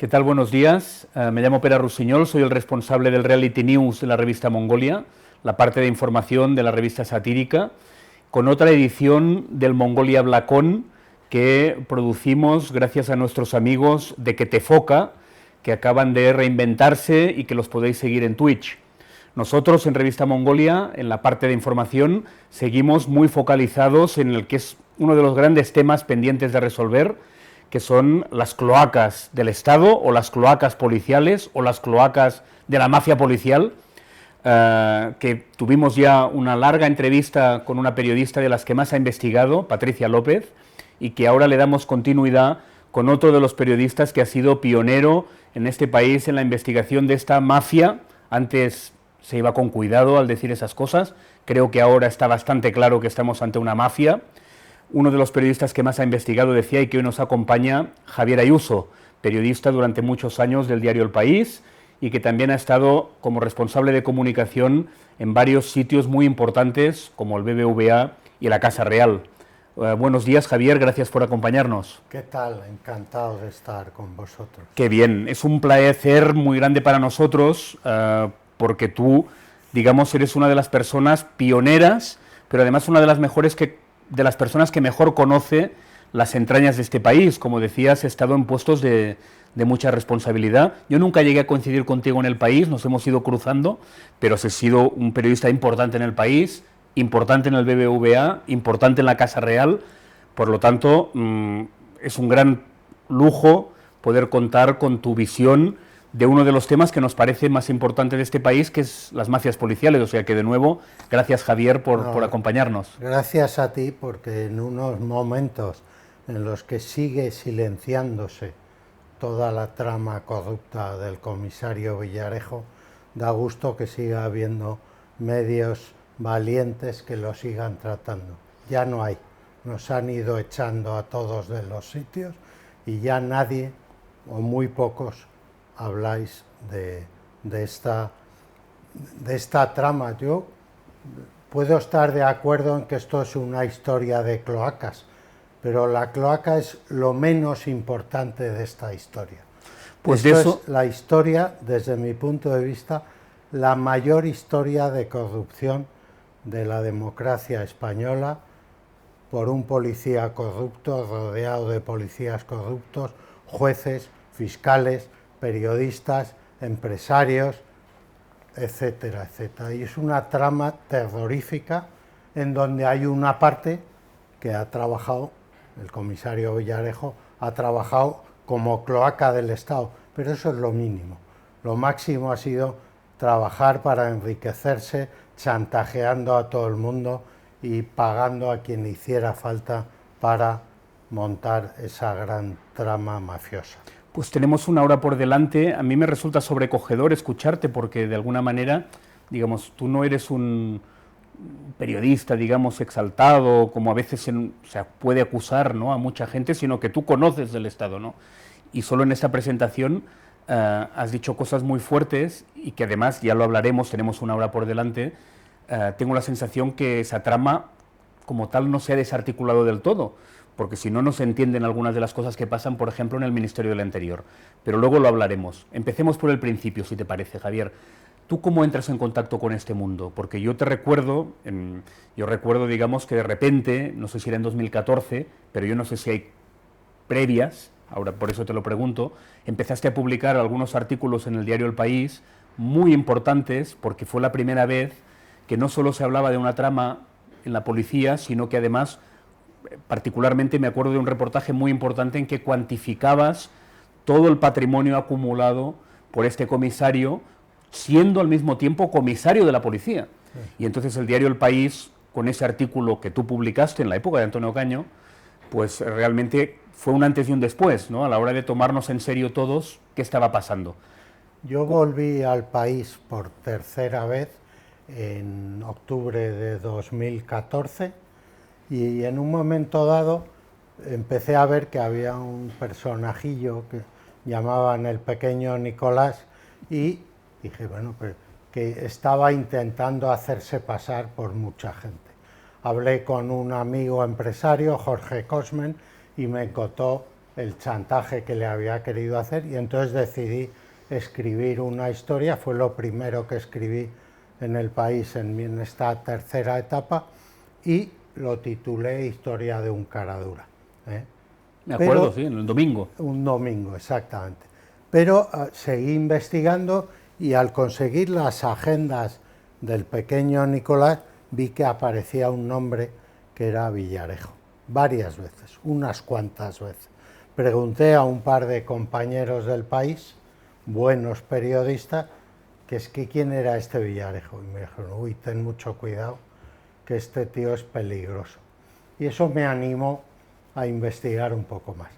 ¿Qué tal? Buenos días. Me llamo Pere Rusiñol, soy el responsable del Reality News de la revista Mongolia, la parte de información de la revista satírica, con otra edición del Mongolia Blacón que producimos gracias a nuestros amigos de Quetefoca, que acaban de reinventarse y que los podéis seguir en Twitch. Nosotros en Revista Mongolia, en la parte de información, seguimos muy focalizados en el que es uno de los grandes temas pendientes de resolver, que son las cloacas del Estado o las cloacas policiales o las cloacas de la mafia policial, que tuvimos ya una larga entrevista con una periodista de las que más ha investigado, Patricia López, y que ahora le damos continuidad con otro de los periodistas que ha sido pionero en este país en la investigación de esta mafia. Antes se iba con cuidado al decir esas cosas, creo que ahora está bastante claro que estamos ante una mafia. Uno de los periodistas que más ha investigado decía, y que hoy nos acompaña, Javier Ayuso, periodista durante muchos años del diario El País y que también ha estado como responsable de comunicación en varios sitios muy importantes como el BBVA y la Casa Real. Buenos días, Javier, gracias por acompañarnos. ¿Qué tal? Encantado de estar con vosotros. Qué bien, es un placer muy grande para nosotros porque tú, digamos, eres una de las personas pioneras, pero además una de las mejores de las personas que mejor conoce las entrañas de este país. Como decías, he estado en puestos de mucha responsabilidad. Yo nunca llegué a coincidir contigo en El País, nos hemos ido cruzando, pero has sido un periodista importante en El País, importante en el BBVA, importante en la Casa Real. Por lo tanto, es un gran lujo poder contar con tu visión de uno de los temas que nos parece más importante de este país, que es las mafias policiales. O sea que, de nuevo, gracias, Javier, por acompañarnos. Gracias a ti, porque en unos momentos en los que sigue silenciándose toda la trama corrupta del comisario Villarejo, da gusto que siga habiendo medios valientes que lo sigan tratando. Ya no hay, nos han ido echando a todos de los sitios y ya nadie, o muy pocos, habláis de esta trama. Yo puedo estar de acuerdo en que esto es una historia de cloacas, pero la cloaca es lo menos importante de esta historia. Pues esto de eso es la historia, desde mi punto de vista, la mayor historia de corrupción de la democracia española, por un policía corrupto, rodeado de policías corruptos, jueces, fiscales, periodistas, empresarios, etcétera, etcétera. Y es una trama terrorífica en donde hay una parte que ha trabajado, el comisario Villarejo ha trabajado como cloaca del Estado, pero eso es lo mínimo. Lo máximo ha sido trabajar para enriquecerse, chantajeando a todo el mundo y pagando a quien le hiciera falta para montar esa gran trama mafiosa. Pues tenemos una hora por delante. A mí me resulta sobrecogedor escucharte porque, de alguna manera, digamos, tú no eres un periodista, digamos, exaltado, como a veces se puede acusar, ¿no?, a mucha gente, sino que tú conoces del Estado, ¿no? Y solo en esta presentación has dicho cosas muy fuertes y que además, ya lo hablaremos, tenemos una hora por delante, tengo la sensación que esa trama como tal no se ha desarticulado del todo, porque si no, no se entienden algunas de las cosas que pasan, por ejemplo, en el Ministerio del Interior. Pero luego lo hablaremos. Empecemos por el principio, si te parece, Javier. ¿Tú cómo entras en contacto con este mundo? Porque yo te recuerdo, digamos, que de repente, no sé si era en 2014, pero yo no sé si hay previas, ahora por eso te lo pregunto, empezaste a publicar algunos artículos en el diario El País, muy importantes, porque fue la primera vez que no solo se hablaba de una trama en la policía, sino que además, particularmente me acuerdo de un reportaje muy importante en que cuantificabas todo el patrimonio acumulado por este comisario, siendo al mismo tiempo comisario de la policía. Y entonces el diario El País, con ese artículo que tú publicaste en la época de Antonio Caño, pues realmente fue un antes y un después, ¿no?, a la hora de tomarnos en serio todos qué estaba pasando. Yo volví al País por tercera vez en octubre de 2014 y en un momento dado empecé a ver que había un personajillo que llamaban el pequeño Nicolás y dije, bueno, pues que estaba intentando hacerse pasar por mucha gente. Hablé con un amigo empresario, Jorge Cosmen, y me contó el chantaje que le había querido hacer, y entonces decidí escribir una historia. Fue lo primero que escribí en El País en esta tercera etapa, y lo titulé Historia de un caradura. Me acuerdo, sí, en el domingo. Un domingo, exactamente. Pero seguí investigando, y al conseguir las agendas del pequeño Nicolás vi que aparecía un nombre que era Villarejo, varias veces, unas cuantas veces. Pregunté a un par de compañeros del País, buenos periodistas, que es que quién era este Villarejo, y me dijeron, uy, ten mucho cuidado, que este tío es peligroso. Y eso me animó a investigar un poco más.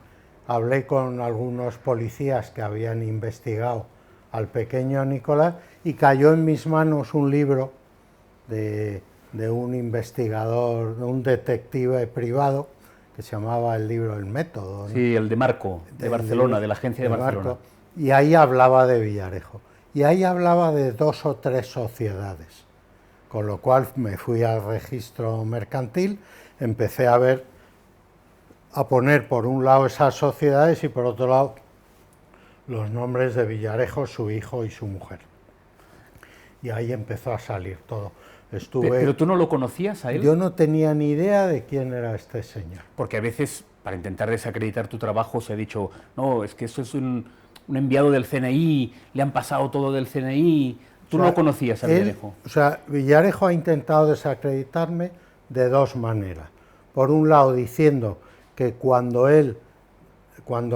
Hablé con algunos policías que habían investigado al pequeño Nicolás, y cayó en mis manos un libro de un investigador, de un detective privado, que se llamaba el libro El Método, ¿no? Sí, el de Marco, de Barcelona, de la agencia de Barcelona. Marco, y ahí hablaba de Villarejo. Y ahí hablaba de 2 o 3 sociedades, con lo cual me fui al registro mercantil, empecé a poner por un lado esas sociedades y por otro lado los nombres de Villarejo, su hijo y su mujer. Y ahí empezó a salir todo. Pero tú no lo conocías a él. Yo no tenía ni idea de quién era este señor. Porque a veces, para intentar desacreditar tu trabajo, se ha dicho, no, es que eso es un enviado del CNI, le han pasado todo del CNI. Tú no lo conocías a Villarejo. Villarejo ha intentado desacreditarme de 2 maneras. Por un lado, diciendo que cuando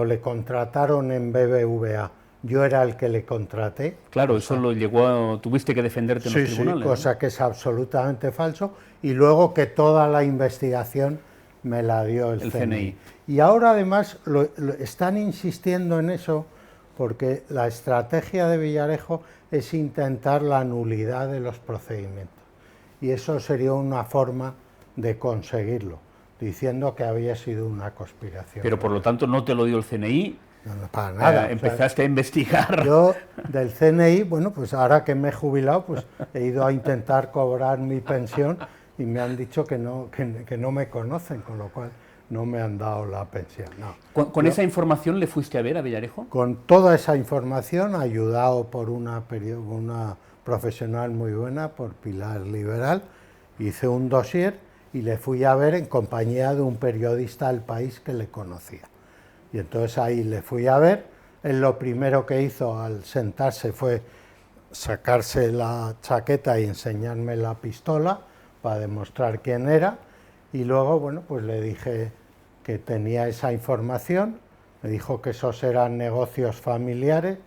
le contrataron en BBVA, yo era el que le contraté. Claro, eso lo tuviste que defenderte en los tribunales. Sí, cosa que es absolutamente falso, y luego que toda la investigación me la dio el CNI. Y ahora además están insistiendo en eso, porque la estrategia de Villarejo es intentar la nulidad de los procedimientos, y eso sería una forma de conseguirlo, diciendo que había sido una conspiración. Pero por lo tanto no te lo dio el CNI. No, para nada. Empezaste a investigar. Yo del CNI, bueno, pues ahora que me he jubilado, pues he ido a intentar cobrar mi pensión, y me han dicho que no me conocen, con lo cual no me han dado la pensión. No. ¿Con esa información le fuiste a ver a Villarejo? Con toda esa información, ayudado por una profesional muy buena, por Pilar Liberal, hice un dossier y le fui a ver en compañía de un periodista del País que le conocía. Y entonces ahí le fui a ver. Él lo primero que hizo al sentarse fue sacarse la chaqueta y enseñarme la pistola para demostrar quién era, y luego, bueno, pues le dije que tenía esa información. Me dijo que esos eran negocios familiares.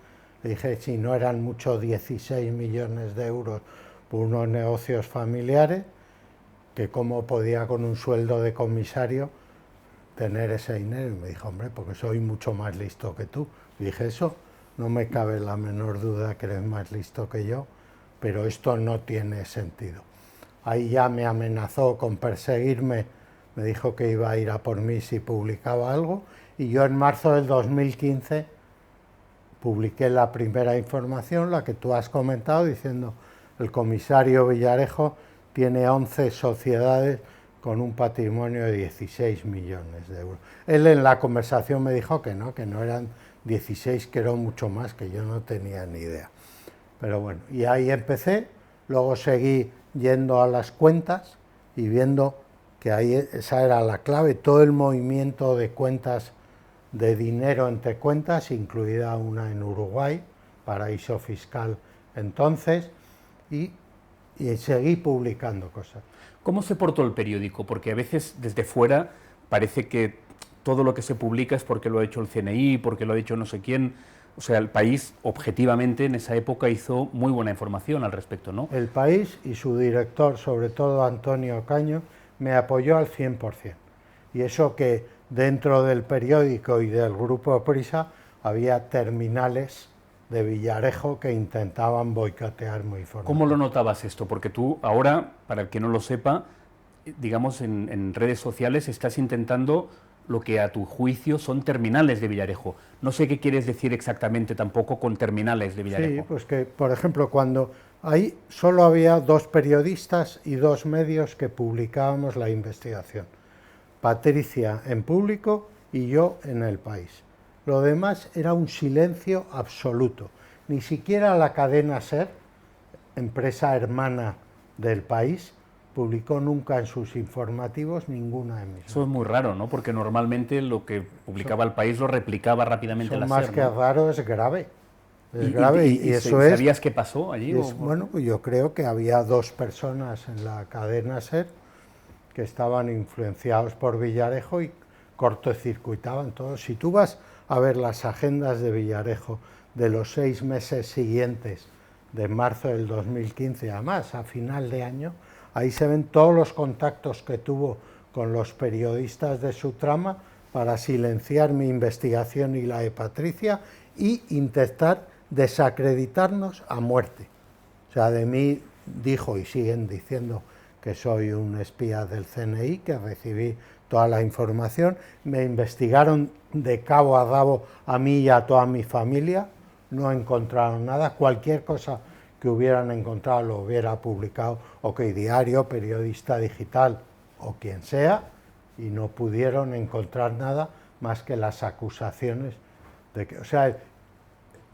Le dije, si no eran mucho, 16 millones de euros por unos negocios familiares, que cómo podía con un sueldo de comisario tener ese dinero. Y me dijo, hombre, porque soy mucho más listo que tú. Y dije, eso no me cabe la menor duda que eres más listo que yo, pero esto no tiene sentido. Ahí ya me amenazó con perseguirme, me dijo que iba a ir a por mí si publicaba algo, y yo en marzo del 2015 publiqué la primera información, la que tú has comentado, diciendo el comisario Villarejo tiene 11 sociedades con un patrimonio de 16 millones de euros. Él en la conversación me dijo que no eran 16, que era mucho más, que yo no tenía ni idea. Pero bueno, y ahí empecé, luego seguí yendo a las cuentas y viendo que ahí esa era la clave, todo el movimiento de cuentas, de dinero entre cuentas, incluida una en Uruguay, paraíso fiscal entonces, y seguí publicando cosas. ¿Cómo se portó el periódico? Porque a veces desde fuera parece que todo lo que se publica es porque lo ha hecho el CNI, porque lo ha hecho no sé quién. O sea, el País, objetivamente, en esa época hizo muy buena información al respecto, ¿no? El País y su director, sobre todo Antonio Caño, me apoyó al 100%. Y eso que dentro del periódico y del Grupo Prisa había terminales de Villarejo que intentaban boicotear mi información. ¿Cómo lo notabas esto? Porque tú ahora, para el que no lo sepa, digamos, en redes sociales estás intentando lo que a tu juicio son terminales de Villarejo. No sé qué quieres decir exactamente tampoco con terminales de Villarejo. Sí, pues que, por ejemplo, cuando ahí solo había 2 periodistas y 2 medios que publicábamos la investigación. Patricia en Público y yo en El País. Lo demás era un silencio absoluto. Ni siquiera la cadena SER, empresa hermana del País, publicó nunca en sus informativos ninguna emisión. Eso es muy raro, ¿no? Porque normalmente lo que publicaba El País lo replicaba rápidamente la más SER, que ¿no? raro, es grave. Es ¿Y, grave y eso es... sabías qué pasó allí? Bueno, pues yo creo que había 2 personas en la cadena SER que estaban influenciados por Villarejo y cortocircuitaban todo. Si tú vas a ver las agendas de Villarejo de los 6 meses siguientes, de marzo del 2015, además a final de año, ahí se ven todos los contactos que tuvo con los periodistas de su trama para silenciar mi investigación y la de Patricia y intentar desacreditarnos a muerte. O sea, de mí dijo y siguen diciendo que soy un espía del CNI, que recibí toda la información, me investigaron de cabo a rabo a mí y a toda mi familia, no encontraron nada, cualquier cosa que hubieran encontrado lo hubiera publicado OK Diario, Periodista Digital o quien sea, y no pudieron encontrar nada más que las acusaciones de que, o sea,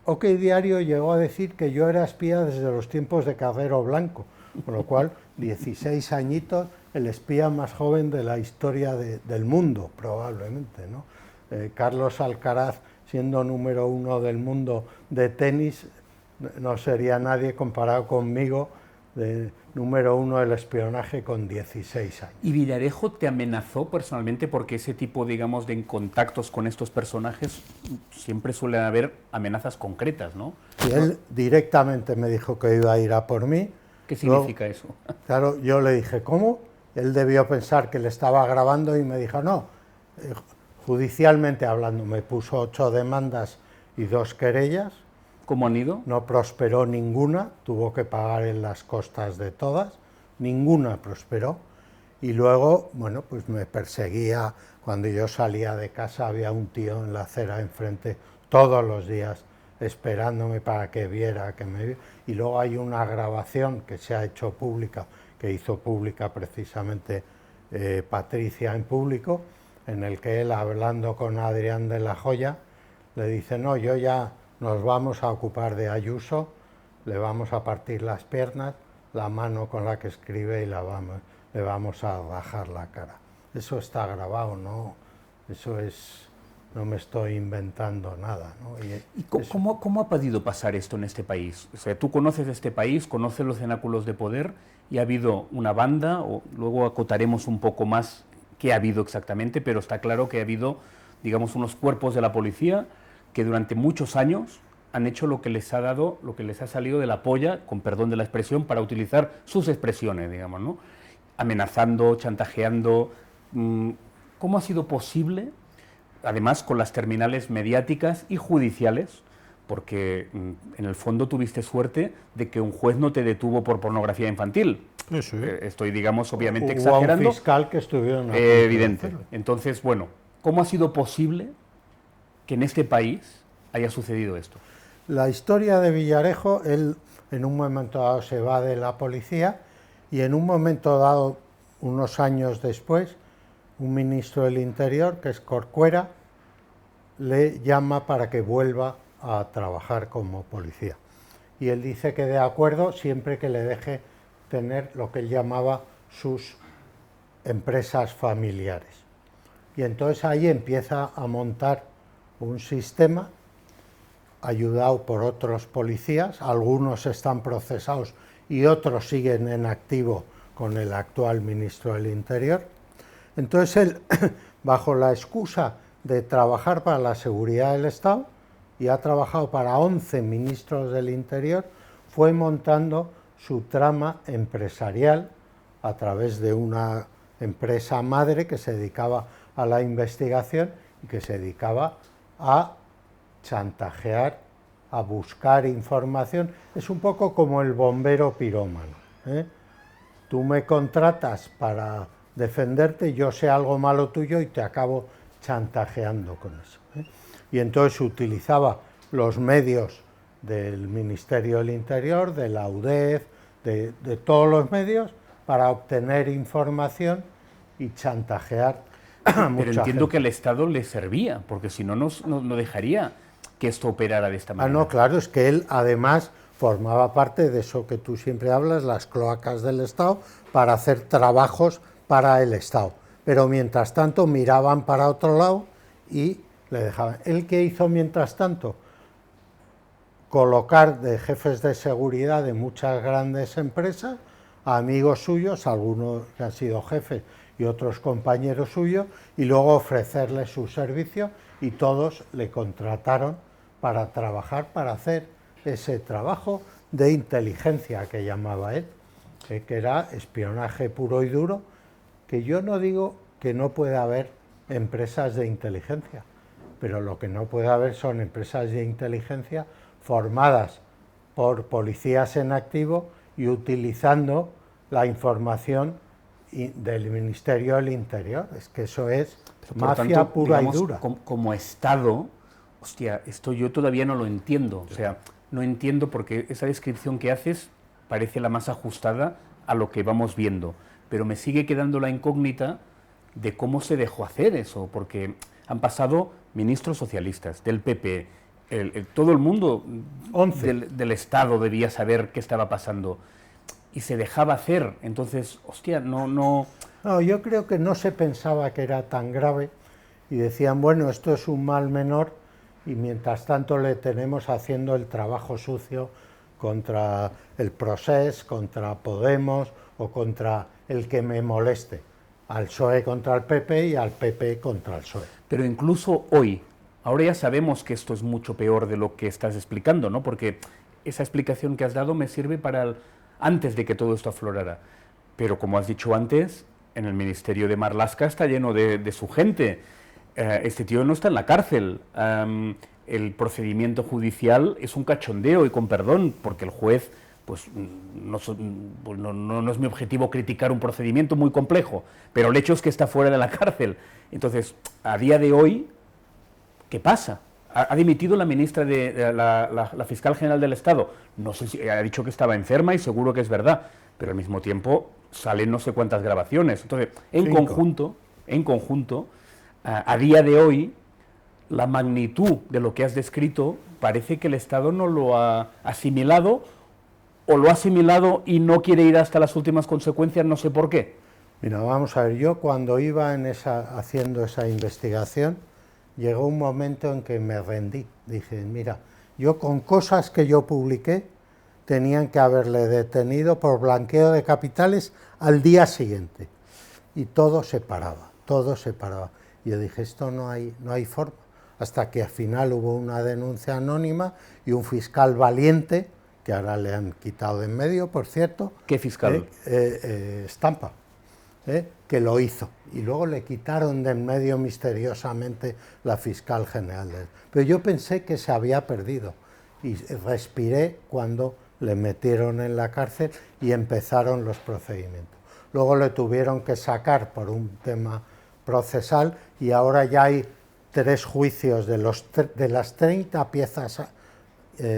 OK Diario llegó a decir que yo era espía desde los tiempos de Carrero Blanco, con lo cual 16 añitos, el espía más joven de la historia del mundo, probablemente, ¿no? Carlos Alcaraz, siendo número 1 del mundo de tenis, no sería nadie comparado conmigo, de número 1 del espionaje con 16 años. ¿Y Villarejo te amenazó personalmente? Porque ese tipo, digamos, de contactos con estos personajes siempre suelen haber amenazas concretas, ¿no? Y él directamente me dijo que iba a ir a por mí. ¿Qué significa eso? Claro, yo le dije, ¿cómo? Él debió pensar que le estaba grabando y me dijo, no, judicialmente hablando, me puso 8 demandas y 2 querellas. ¿Cómo han ido? No prosperó ninguna, tuvo que pagar en las costas de todas, ninguna prosperó. Y luego, bueno, pues me perseguía, cuando yo salía de casa había un tío en la acera enfrente todos los días esperándome para que viera, que me viera. Y luego hay una grabación que se ha hecho pública, que hizo pública precisamente Patricia en público, en el que él, hablando con Adrián de la Joya, le dice, no, yo ya nos vamos a ocupar de Ayuso, le vamos a partir las piernas, la mano con la que escribe y le vamos a rajar la cara. Eso está grabado, ¿no? Eso es... No me estoy inventando nada, ¿no? ¿Y cómo ha podido pasar esto en este país? O sea, tú conoces este país, conoces los cenáculos de poder y ha habido una banda, o luego acotaremos un poco más qué ha habido exactamente, pero está claro que ha habido, digamos, unos cuerpos de la policía que durante muchos años han hecho lo que les ha dado, lo que les ha salido de la polla, con perdón de la expresión, para utilizar sus expresiones, digamos, ¿no? Amenazando, chantajeando. ¿Cómo ha sido posible? Además con las terminales mediáticas y judiciales, porque en el fondo tuviste suerte de que un juez no te detuvo por pornografía infantil. Sí. Estoy, digamos, obviamente Hubo exagerando. Un fiscal que estuvieron evidente. Entonces, bueno, ¿cómo ha sido posible que en este país haya sucedido esto? La historia de Villarejo, él en un momento dado se va de la policía y en un momento dado, unos años después, un ministro del Interior, que es Corcuera, le llama para que vuelva a trabajar como policía. Y él dice que de acuerdo siempre que le deje tener lo que él llamaba sus empresas familiares. Y entonces ahí empieza a montar un sistema ayudado por otros policías, algunos están procesados y otros siguen en activo con el actual ministro del Interior. Entonces él, bajo la excusa de trabajar para la seguridad del Estado, y ha trabajado para 11 ministros del Interior, fue montando su trama empresarial a través de una empresa madre que se dedicaba a la investigación y que se dedicaba a chantajear, a buscar información. Es un poco como el bombero pirómano, ¿eh? Tú me contratas para defenderte, yo sé algo malo tuyo y te acabo chantajeando con eso, ¿eh? Y entonces utilizaba los medios del Ministerio del Interior, de la UDEF, de todos los medios para obtener información y chantajear Pero entiendo que al Estado le servía, porque si no, no dejaría que esto operara de esta manera. No, claro, es que él además formaba parte de eso que tú siempre hablas, las cloacas del Estado, para hacer trabajos para el Estado. Pero mientras tanto miraban para otro lado y le dejaban. ¿Él qué hizo mientras tanto? Colocar de jefes de seguridad de muchas grandes empresas a amigos suyos, algunos que han sido jefes y otros compañeros suyos, y luego ofrecerles su servicio, y todos le contrataron para trabajar, para hacer ese trabajo de inteligencia que llamaba él, que era espionaje puro y duro, que yo no digo que no pueda haber empresas de inteligencia, pero lo que no puede haber son empresas de inteligencia formadas por policías en activo y utilizando la información del Ministerio del Interior. Es que eso es mafia tanto, pura, digamos, y dura. Como Estado, hostia, esto yo todavía no lo entiendo. O sea, no entiendo porque esa descripción que haces parece la más ajustada a lo que vamos viendo, pero me sigue quedando la incógnita de cómo se dejó hacer eso, porque han pasado ministros socialistas, del PP, todo el mundo del Estado debía saber qué estaba pasando, y se dejaba hacer. Entonces, hostia, no, yo creo que no se pensaba que era tan grave, y decían, bueno, esto es un mal menor, y mientras tanto le tenemos haciendo el trabajo sucio contra el Procés, contra Podemos o contra el que me moleste, al PSOE contra el PP y al PP contra el PSOE. Pero incluso hoy, ahora ya sabemos que esto es mucho peor de lo que estás explicando, ¿no? Porque esa explicación que has dado me sirve para antes de que todo esto aflorara. Pero como has dicho antes, en el Ministerio de Marlaska está lleno de su gente. Este tío no está en la cárcel. El procedimiento judicial es un cachondeo, y con perdón, porque el juez, pues no es mi objetivo criticar un procedimiento muy complejo, pero el hecho es que está fuera de la cárcel. Entonces, a día de hoy, ¿qué pasa? Ha dimitido la ministra la fiscal general del Estado. No sé si ha dicho que estaba enferma, y seguro que es verdad, pero al mismo tiempo salen no sé cuántas grabaciones. Entonces, en conjunto, a día de hoy, la magnitud de lo que has descrito parece que el Estado no lo ha asimilado, o lo ha asimilado y no quiere ir hasta las últimas consecuencias, no sé por qué. Mira, vamos a ver, yo cuando iba haciendo esa investigación, llegó un momento en que me rendí. Dije, mira, yo con cosas que yo publiqué, tenían que haberle detenido por blanqueo de capitales al día siguiente. Y todo se paraba, todo se paraba. Y yo dije, esto no hay forma. Hasta que al final hubo una denuncia anónima y un fiscal valiente, que ahora le han quitado de en medio, por cierto. ¿Qué fiscal? Stampa, que lo hizo. Y luego le quitaron de en medio misteriosamente la fiscal general. Pero yo pensé que se había perdido. Y respiré cuando le metieron en la cárcel y empezaron los procedimientos. Luego le tuvieron que sacar por un tema procesal, y ahora ya hay 3 juicios de las 30 piezas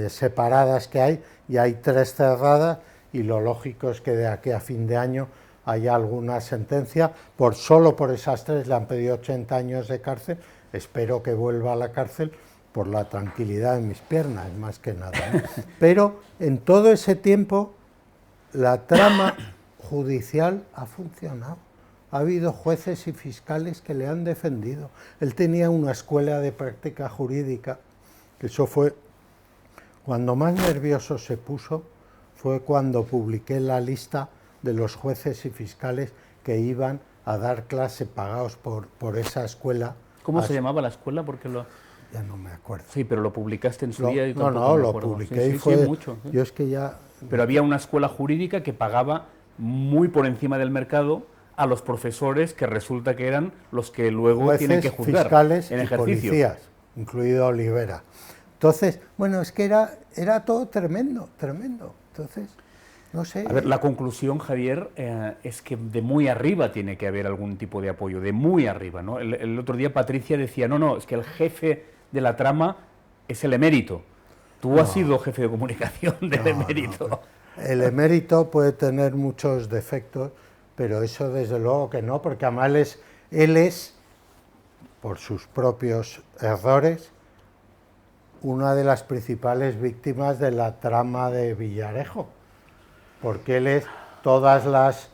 separadas que hay, y hay 3 cerradas, y lo lógico es que de aquí a fin de año haya alguna sentencia. Solo por esas 3 le han pedido 80 años de cárcel. Espero que vuelva a la cárcel por la tranquilidad de mis piernas, más que nada, ¿no? Pero en todo ese tiempo la trama judicial ha funcionado. Ha habido jueces y fiscales que le han defendido. Él tenía una escuela de práctica jurídica, que eso fue cuando más nervioso se puso, fue cuando publiqué la lista de los jueces y fiscales que iban a dar clase pagados por esa escuela. ¿Cómo se llamaba la escuela? Porque ya no me acuerdo. Sí, pero lo publicaste en su día. Y no, lo publiqué, sí, y fue mucho. Yo es que ya. Pero había una escuela jurídica que pagaba muy por encima del mercado a los profesores, que resulta que eran los que luego jueces, tienen que juzgar fiscales en y ejercicio. Policías, incluido Olivera. Entonces, bueno, es que era todo tremendo. Entonces, no sé. A ver, la conclusión, Javier, es que de muy arriba tiene que haber algún tipo de apoyo, de muy arriba, ¿no? El otro día Patricia decía, no, es que el jefe de la trama es el emérito. Tú has sido jefe de comunicación del emérito. El emérito puede tener muchos defectos, pero eso desde luego que no, porque además él es por sus propios errores, una de las principales víctimas de la trama de Villarejo, porque él es todas las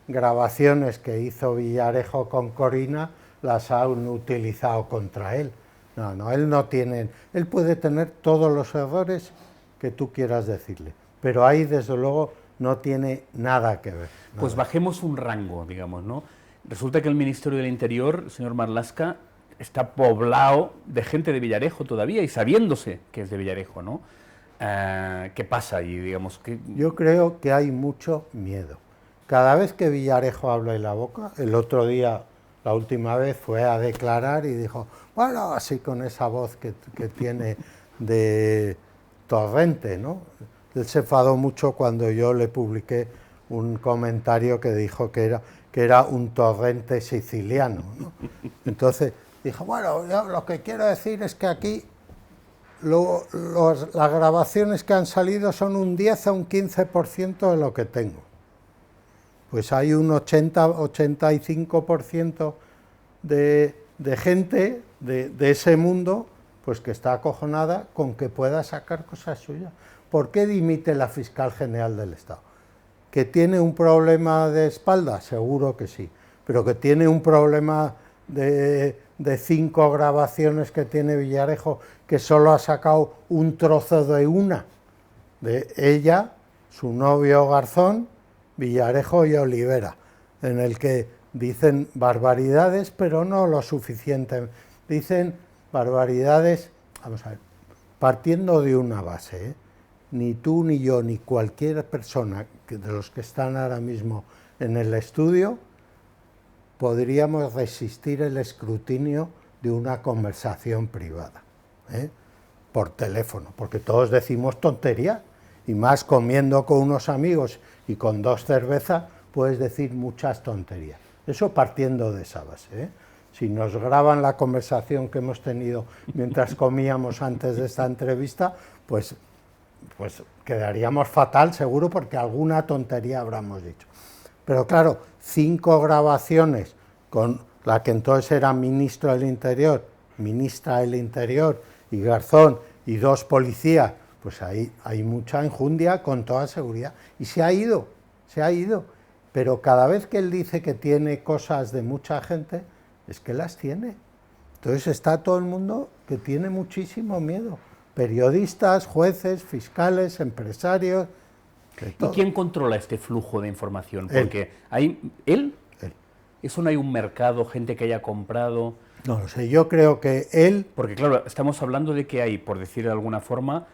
grabaciones que hizo Villarejo con Corina las han utilizado contra él. No, él no tiene, él puede tener todos los errores que tú quieras decirle, pero ahí desde luego no tiene nada que ver. Nada. Pues bajemos un rango, digamos, ¿no? Resulta que el Ministerio del Interior, señor Marlaska, está poblado de gente de Villarejo todavía y sabiéndose que es de Villarejo, ¿no? ¿Qué pasa ahí, digamos? Yo creo que hay mucho miedo. Cada vez que Villarejo habla en la boca, el otro día, la última vez, fue a declarar y dijo, bueno, así con esa voz que tiene de torrente, ¿no? Él se enfadó mucho cuando yo le publiqué un comentario que dijo que era un torrente siciliano, ¿no? Entonces dijo, bueno, yo lo que quiero decir es que aquí las grabaciones que han salido son un 10 a un 15% de lo que tengo. Pues hay un 80-85% de gente de ese mundo pues que está acojonada con que pueda sacar cosas suyas. ¿Por qué dimite la fiscal general del Estado? ¿Que tiene un problema de espalda? Seguro que sí, pero que tiene un problema de 5 grabaciones que tiene Villarejo, que solo ha sacado un trozo de una, de ella, su novio Garzón, Villarejo y Olivera, en el que dicen barbaridades, pero no lo suficiente. Dicen barbaridades, vamos a ver, partiendo de una base, ¿eh? Ni tú, ni yo, ni cualquier persona de los que están ahora mismo en el estudio podríamos resistir el escrutinio de una conversación privada, ¿eh? Por teléfono, porque todos decimos tonterías, y más comiendo con unos amigos y con 2 cervezas puedes decir muchas tonterías. Eso partiendo de esa base, ¿eh? Si nos graban la conversación que hemos tenido mientras comíamos antes de esta entrevista, pues quedaríamos fatal seguro, porque alguna tontería habremos dicho. Pero claro, 5 grabaciones con la que entonces era ministra del Interior y Garzón y 2 policías, pues ahí hay mucha enjundia con toda seguridad. Y se ha ido. Pero cada vez que él dice que tiene cosas de mucha gente, es que las tiene. Entonces está todo el mundo que tiene muchísimo miedo. Periodistas, jueces, fiscales, empresarios. ¿Y quién controla este flujo de información? Porque ¿Él? ¿Eso no hay un mercado, gente que haya comprado? No lo sé, yo creo que él... Porque claro, estamos hablando de que hay, por decir de alguna forma,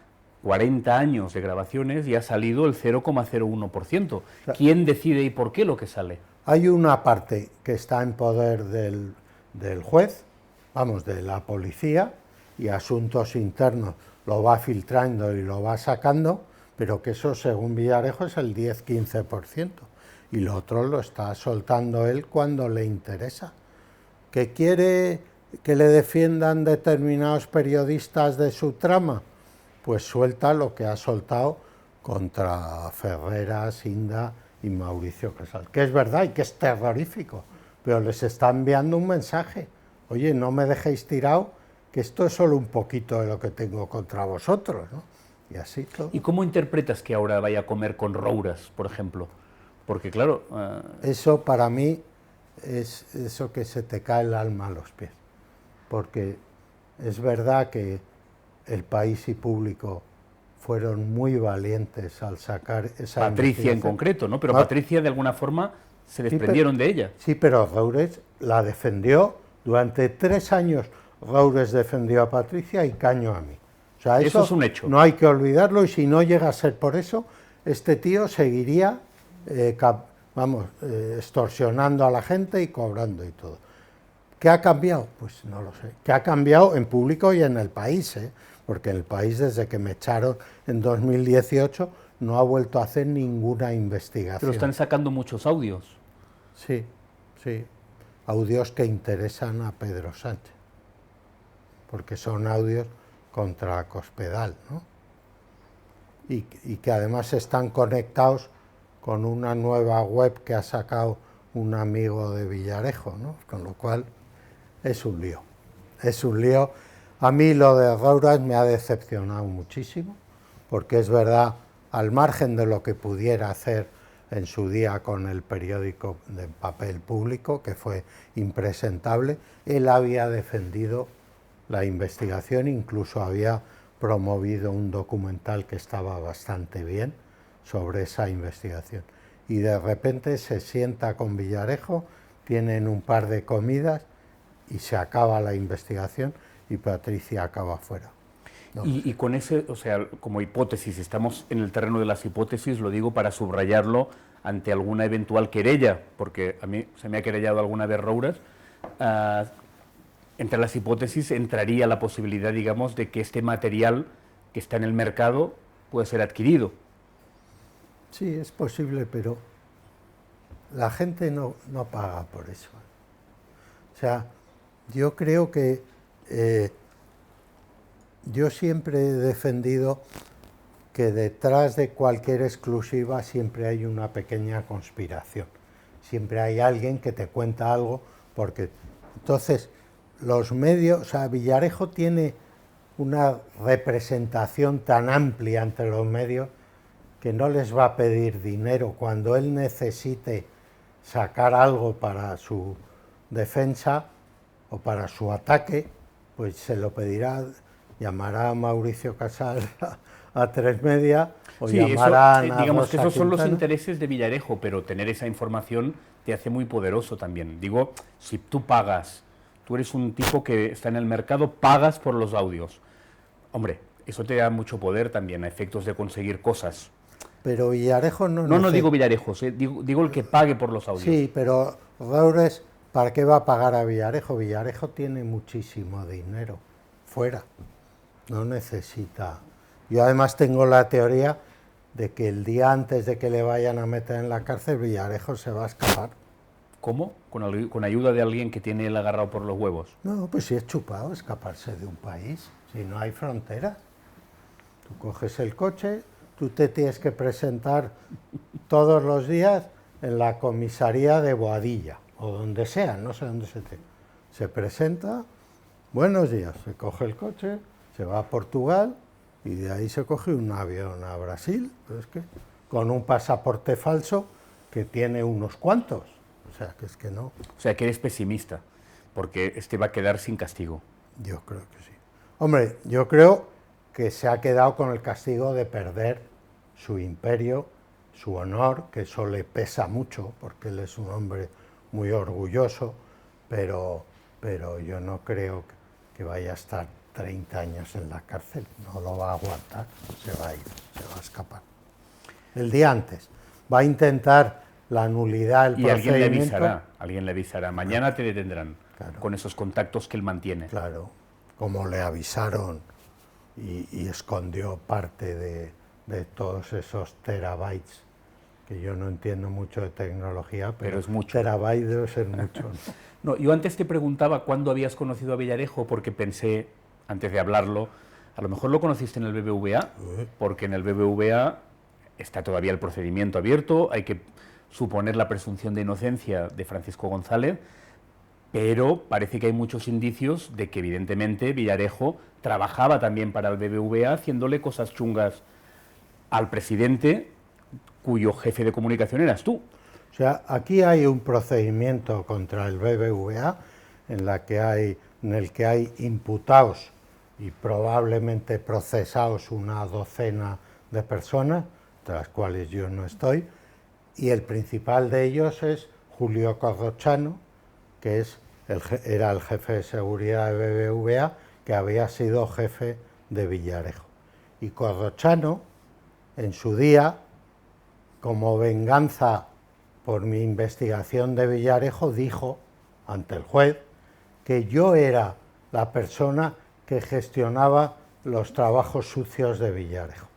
40 años de grabaciones y ha salido el 0,01%. ¿Quién decide y por qué lo que sale? Hay una parte que está en poder del juez, vamos, de la policía, y Asuntos Internos lo va filtrando y lo va sacando, pero que eso, según Villarejo, es el 10-15%, y lo otro lo está soltando él cuando le interesa. ¿Que quiere que le defiendan determinados periodistas de su trama? Pues suelta lo que ha soltado contra Ferreras, Inda y Mauricio Casal, que es verdad y que es terrorífico, pero les está enviando un mensaje: oye, no me dejéis tirado, que esto es solo un poquito de lo que tengo contra vosotros, ¿no? Y así todo. ¿Y cómo interpretas que ahora vaya a comer con Rouras, por ejemplo? Porque claro... Eso para mí es eso que se te cae el alma a los pies, porque es verdad que El País y Público fueron muy valientes al sacar esa Patricia en concreto, ¿no? Pero Patricia de alguna forma se desprendieron de ella. Sí, pero Roures la defendió durante 3 años. Roures defendió a Patricia y Caño a mí. O sea, eso es un hecho. No hay que olvidarlo, y si no llega a ser por eso, este tío seguiría extorsionando a la gente y cobrando y todo. ¿Qué ha cambiado? Pues no lo sé. ¿Qué ha cambiado en Público y en El País? Porque El País, desde que me echaron en 2018, no ha vuelto a hacer ninguna investigación. Pero están sacando muchos audios. Sí. Audios que interesan a Pedro Sánchez, porque son audios contra Cospedal, ¿no? Y que además están conectados con una nueva web que ha sacado un amigo de Villarejo, ¿no? Con lo cual es un lío, es un lío. A mí lo de Roures me ha decepcionado muchísimo, porque es verdad, al margen de lo que pudiera hacer en su día con el periódico de papel público, que fue impresentable, él había defendido la investigación, incluso había promovido un documental que estaba bastante bien sobre esa investigación. Y de repente se sienta con Villarejo, tienen un par de comidas y se acaba la investigación y Patricia acaba fuera. No. Y con ese, o sea, como hipótesis, estamos en el terreno de las hipótesis, lo digo para subrayarlo ante alguna eventual querella, porque a mí se me ha querellado alguna vez Roures. Entre las hipótesis entraría la posibilidad, digamos, de que este material que está en el mercado puede ser adquirido. Sí, es posible, pero la gente no paga por eso. O sea, yo creo que yo siempre he defendido que detrás de cualquier exclusiva siempre hay una pequeña conspiración. Siempre hay alguien que te cuenta algo, porque entonces los medios, o sea, Villarejo tiene una representación tan amplia entre los medios que no les va a pedir dinero. Cuando él necesite sacar algo para su defensa o para su ataque, pues se lo pedirá, llamará a Mauricio Casal a Tres Media o sí, llamará eso, a digamos Rosa que esos son los Quintana. intereses de Villarejo, pero tener esa información te hace muy poderoso también. Digo, si tú pagas, tú eres un tipo que está en el mercado, pagas por los audios. Hombre, eso te da mucho poder también a efectos de conseguir cosas. Pero Villarejo No digo Villarejo, digo el que pague por los audios. Sí, pero Roures, ¿para qué va a pagar a Villarejo? Villarejo tiene muchísimo dinero fuera, no necesita. Yo además tengo la teoría de que el día antes de que le vayan a meter en la cárcel, Villarejo se va a escapar. ¿Cómo? ¿Con ayuda de alguien que tiene el agarrado por los huevos? No, pues si es chupado escaparse de un país, si no hay fronteras. Tú coges el coche, tú te tienes que presentar todos los días en la comisaría de Boadilla, o donde sea, no sé dónde se presenta, buenos días, se coge el coche, se va a Portugal y de ahí se coge un avión a Brasil, pero es que con un pasaporte falso que tiene unos cuantos, o sea, que es que no. O sea, que eres pesimista, porque este va a quedar sin castigo. Yo creo que sí. Hombre, yo creo que se ha quedado con el castigo de perder su imperio, su honor, que eso le pesa mucho, porque él es un hombre muy orgulloso, pero yo no creo que vaya a estar 30 años en la cárcel, no lo va a aguantar, se va a ir, se va a escapar. El día antes, va a intentar la nulidad del procedimiento. Alguien le avisará, mañana te detendrán, claro, con esos contactos que él mantiene. Claro, como le avisaron y escondió parte de todos esos terabytes, que yo no entiendo mucho de tecnología, pero es mucho. Terabyte debe ser mucho. No, yo antes te preguntaba cuándo habías conocido a Villarejo, porque pensé, antes de hablarlo, a lo mejor lo conociste en el BBVA, porque en el BBVA está todavía el procedimiento abierto, hay que suponer la presunción de inocencia de Francisco González, pero parece que hay muchos indicios de que evidentemente Villarejo trabajaba también para el BBVA haciéndole cosas chungas al presidente cuyo jefe de comunicación eras tú. O sea, aquí hay un procedimiento contra el BBVA en el que hay imputados y probablemente procesados una docena de personas, de las cuales yo no estoy, y el principal de ellos es Julio Corrochano, que era el jefe de seguridad de BBVA, que había sido jefe de Villarejo. Y Corrochano, en su día, como venganza por mi investigación de Villarejo, dijo ante el juez que yo era la persona que gestionaba los trabajos sucios de Villarejo.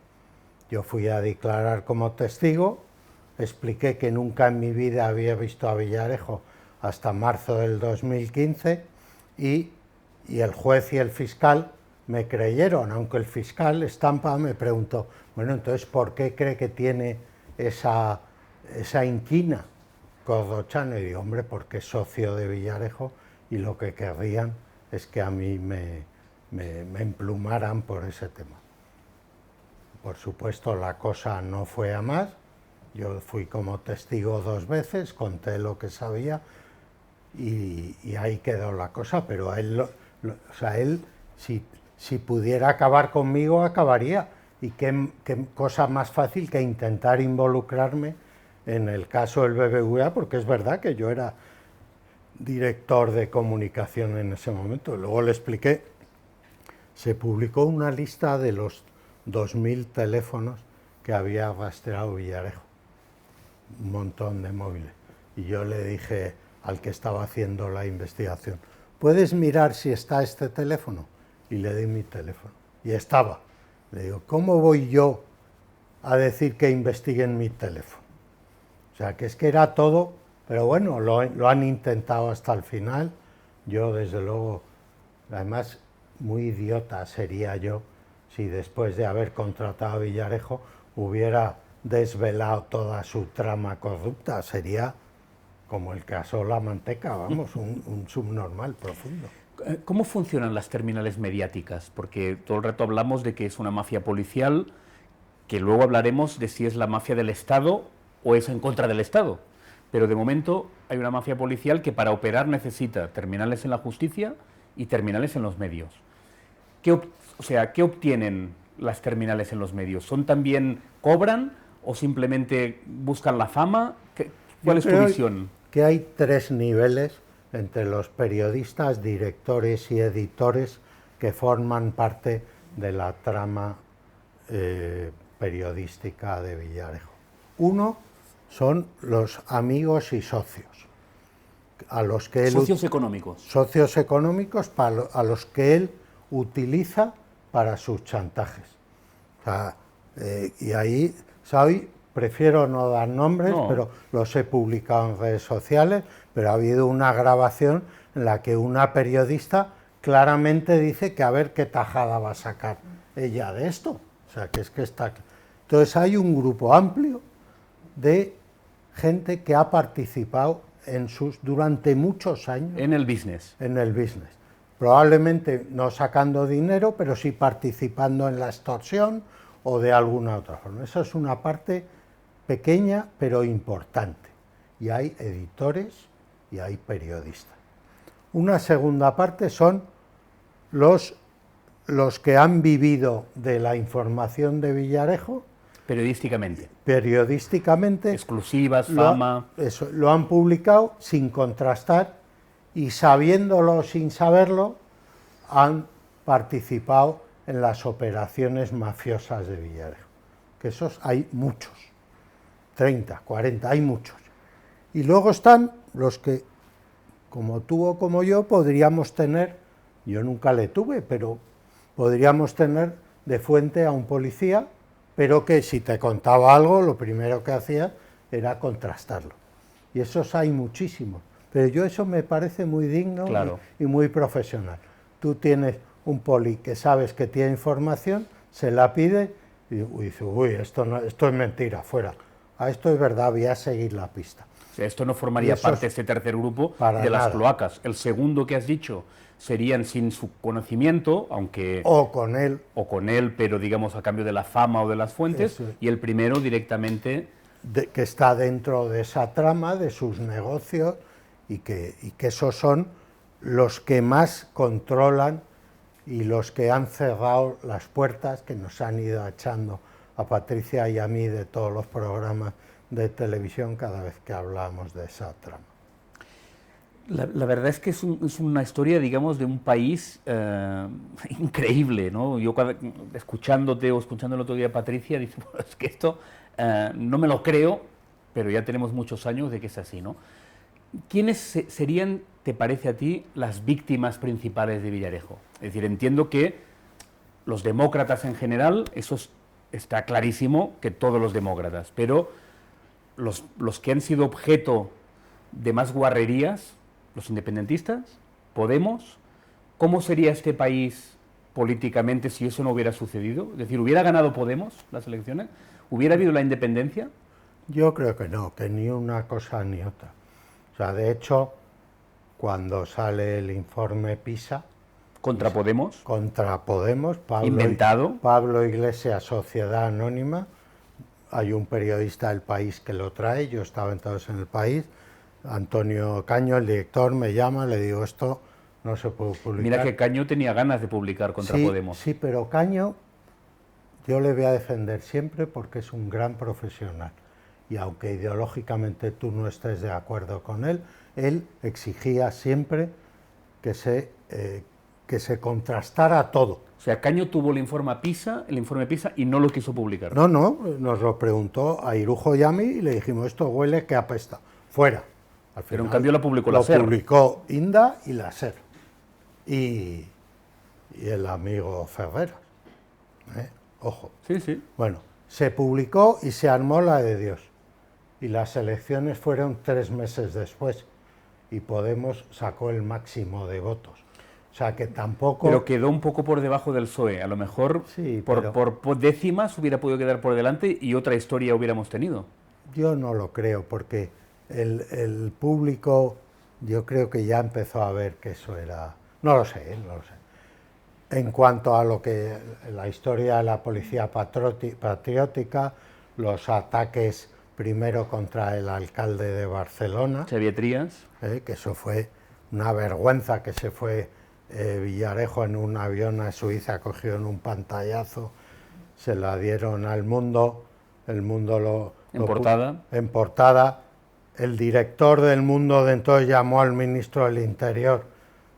Yo fui a declarar como testigo, expliqué que nunca en mi vida había visto a Villarejo hasta marzo del 2015 y el juez y el fiscal me creyeron, aunque el fiscal Estampa me preguntó, bueno, entonces, ¿por qué cree que tiene esa inquina Corrochano? Y digo, hombre, porque es socio de Villarejo y lo que querrían es que a mí me emplumaran por ese tema. Por supuesto, la cosa no fue a más. Yo fui como testigo 2 veces, conté lo que sabía y ahí quedó la cosa, pero a él, o sea, él si pudiera acabar conmigo, acabaría. Y qué cosa más fácil que intentar involucrarme en el caso del BBVA, porque es verdad que yo era director de comunicación en ese momento. Luego le expliqué, se publicó una lista de los 2000 teléfonos que había rastreado Villarejo, un montón de móviles. Y yo le dije al que estaba haciendo la investigación, ¿puedes mirar si está este teléfono? Y le di mi teléfono. Y estaba. Le digo, ¿cómo voy yo a decir que investiguen mi teléfono? O sea, que es que era todo, pero bueno, lo han intentado hasta el final. Yo, desde luego, además, muy idiota sería yo si después de haber contratado a Villarejo hubiera desvelado toda su trama corrupta. Sería como el que asó la manteca, vamos, un subnormal profundo. ¿Cómo funcionan las terminales mediáticas? Porque todo el rato hablamos de que es una mafia policial, que luego hablaremos de si es la mafia del Estado o es en contra del Estado. Pero de momento hay una mafia policial que para operar necesita terminales en la justicia y terminales en los medios. ¿Qué obtienen las terminales en los medios? ¿Son también, cobran o simplemente buscan la fama? ¿Cuál es tu visión? Que hay 3 niveles entre los periodistas, directores y editores que forman parte de la trama periodística de Villarejo. Uno son los amigos y socios, a los que él socios económicos. Socios económicos a los que él utiliza para sus chantajes. O sea, y ahí, ¿sabes? Prefiero no dar nombres, pero los he publicado en redes sociales, pero ha habido una grabación en la que una periodista claramente dice que a ver qué tajada va a sacar ella de esto. O sea, que es que está... Entonces hay un grupo amplio de gente que ha participado durante muchos años... En el business. En el business. Probablemente no sacando dinero, pero sí participando en la extorsión o de alguna otra forma. Esa es una parte pequeña pero importante, y hay editores y hay periodistas. Una segunda parte son los que han vivido de la información de Villarejo periodísticamente, exclusivas, fama, lo han publicado sin contrastar y sabiéndolo sin saberlo han participado en las operaciones mafiosas de Villarejo, que esos hay muchos. 30, 40, hay muchos. Y luego están los que, como tú o como yo, podríamos tener, yo nunca le tuve, pero podríamos tener de fuente a un policía, pero que si te contaba algo, lo primero que hacía era contrastarlo. Y esos hay muchísimos. Pero yo eso me parece muy digno, claro, y muy profesional. Tú tienes un poli que sabes que tiene información, se la pide y dice, uy, esto es mentira, fuera. Esto es verdad, voy a seguir la pista. O sea, esto no formaría parte de este tercer grupo de las cloacas. El segundo que has dicho serían sin su conocimiento, aunque... O con él, pero digamos a cambio de la fama o de las fuentes, y el primero directamente... que está dentro de esa trama, de sus negocios, y que esos son los que más controlan y los que han cerrado las puertas, que nos han ido echando a Patricia y a mí de todos los programas de televisión cada vez que hablamos de esa trama. La verdad es que es una historia, digamos, de un país increíble, ¿no? Yo escuchándote o escuchando el otro día a Patricia, dice, bueno, es que esto no me lo creo, pero ya tenemos muchos años de que es así, ¿no? ¿Quiénes serían, te parece a ti, las víctimas principales de Villarejo? Es decir, entiendo que los demócratas en general, eso está clarísimo, que todos los demócratas, pero los que han sido objeto de más guarrerías, los independentistas, Podemos, ¿cómo sería este país políticamente si eso no hubiera sucedido? Es decir, ¿hubiera ganado Podemos las elecciones? ¿Hubiera habido la independencia? Yo creo que no, que ni una cosa ni otra. O sea, de hecho, cuando sale el informe PISA. ¿Contra Podemos? Contra Podemos. ¿Inventado? Pablo Iglesias, Sociedad Anónima. Hay un periodista del País que lo trae, yo estaba entonces en el País. Antonio Caño, el director, me llama, le digo, esto no se puede publicar. Mira que Caño tenía ganas de publicar contra Podemos. Sí, pero Caño yo le voy a defender siempre porque es un gran profesional. Y aunque ideológicamente tú no estés de acuerdo con él exigía siempre que se contrastara todo. O sea, Caño tuvo el informe PISA y no lo quiso publicar. No, nos lo preguntó a Irujo y a mí y le dijimos, esto huele que apesta, fuera. Al final, pero en cambio lo publicó la SER. Lo publicó Inda y la SER. Y el amigo Ferreras. Ojo. Sí, sí. Bueno, se publicó y se armó la de Dios. Y las elecciones fueron 3 meses después. Y Podemos sacó el máximo de votos. O sea que tampoco... Pero quedó un poco por debajo del PSOE. A lo mejor sí, por décimas hubiera podido quedar por delante y otra historia hubiéramos tenido. Yo no lo creo, porque el público, yo creo que ya empezó a ver que eso era... No lo sé. En cuanto a lo que la historia de la policía patriótica, los ataques primero contra el alcalde de Barcelona, Xavier Trias, que eso fue una vergüenza, que se fue Villarejo en un avión a Suiza, cogió en un pantallazo, se la dieron al Mundo, el Mundo en portada, el director del Mundo de entonces llamó al ministro del Interior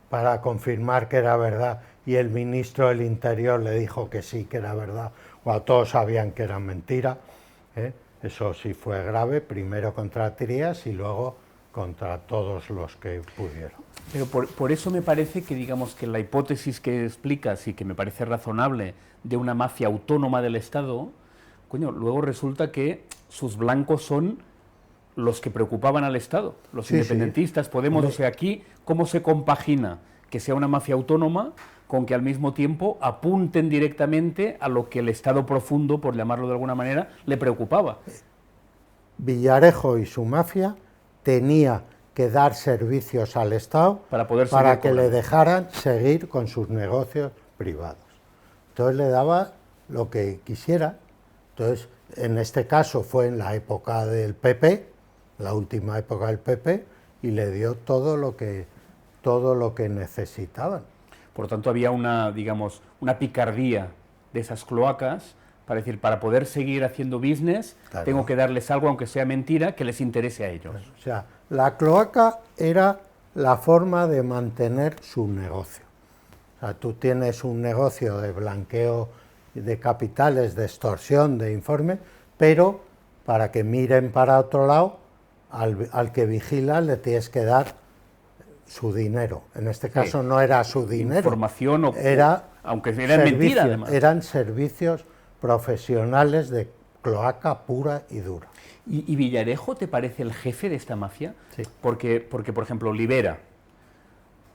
para confirmar que era verdad, y el ministro del Interior le dijo que sí, que era verdad, o todos sabían que era mentira. Eso sí fue grave, primero contra Trias y luego contra todos los que pudieron. Pero por eso me parece que, digamos, que la hipótesis que explicas y que me parece razonable de una mafia autónoma del Estado, coño, luego resulta que sus blancos son los que preocupaban al Estado, los independentistas, Podemos. O sea, aquí, ¿cómo se compagina que sea una mafia autónoma con que al mismo tiempo apunten directamente a lo que el Estado profundo, por llamarlo de alguna manera, le preocupaba? Villarejo y su mafia tenía que dar servicios al Estado para que le dejaran seguir con sus negocios privados. Entonces le daba lo que quisiera. Entonces, en este caso fue en la época del PP, la última época del PP, y le dio todo lo que necesitaban. Por lo tanto, había una picardía de esas cloacas para decir, para poder seguir haciendo business, claro, tengo que darles algo, aunque sea mentira, que les interese a ellos. O sea, la cloaca era la forma de mantener su negocio. O sea, tú tienes un negocio de blanqueo de capitales, de extorsión, de informe, pero para que miren para otro lado, al que vigila le tienes que dar su dinero. En este caso no era su dinero. Información, aunque era mentira, además. Eran servicios profesionales de cloaca pura y dura. ¿Y Villarejo te parece el jefe de esta mafia? Sí. Porque, por ejemplo, Olivera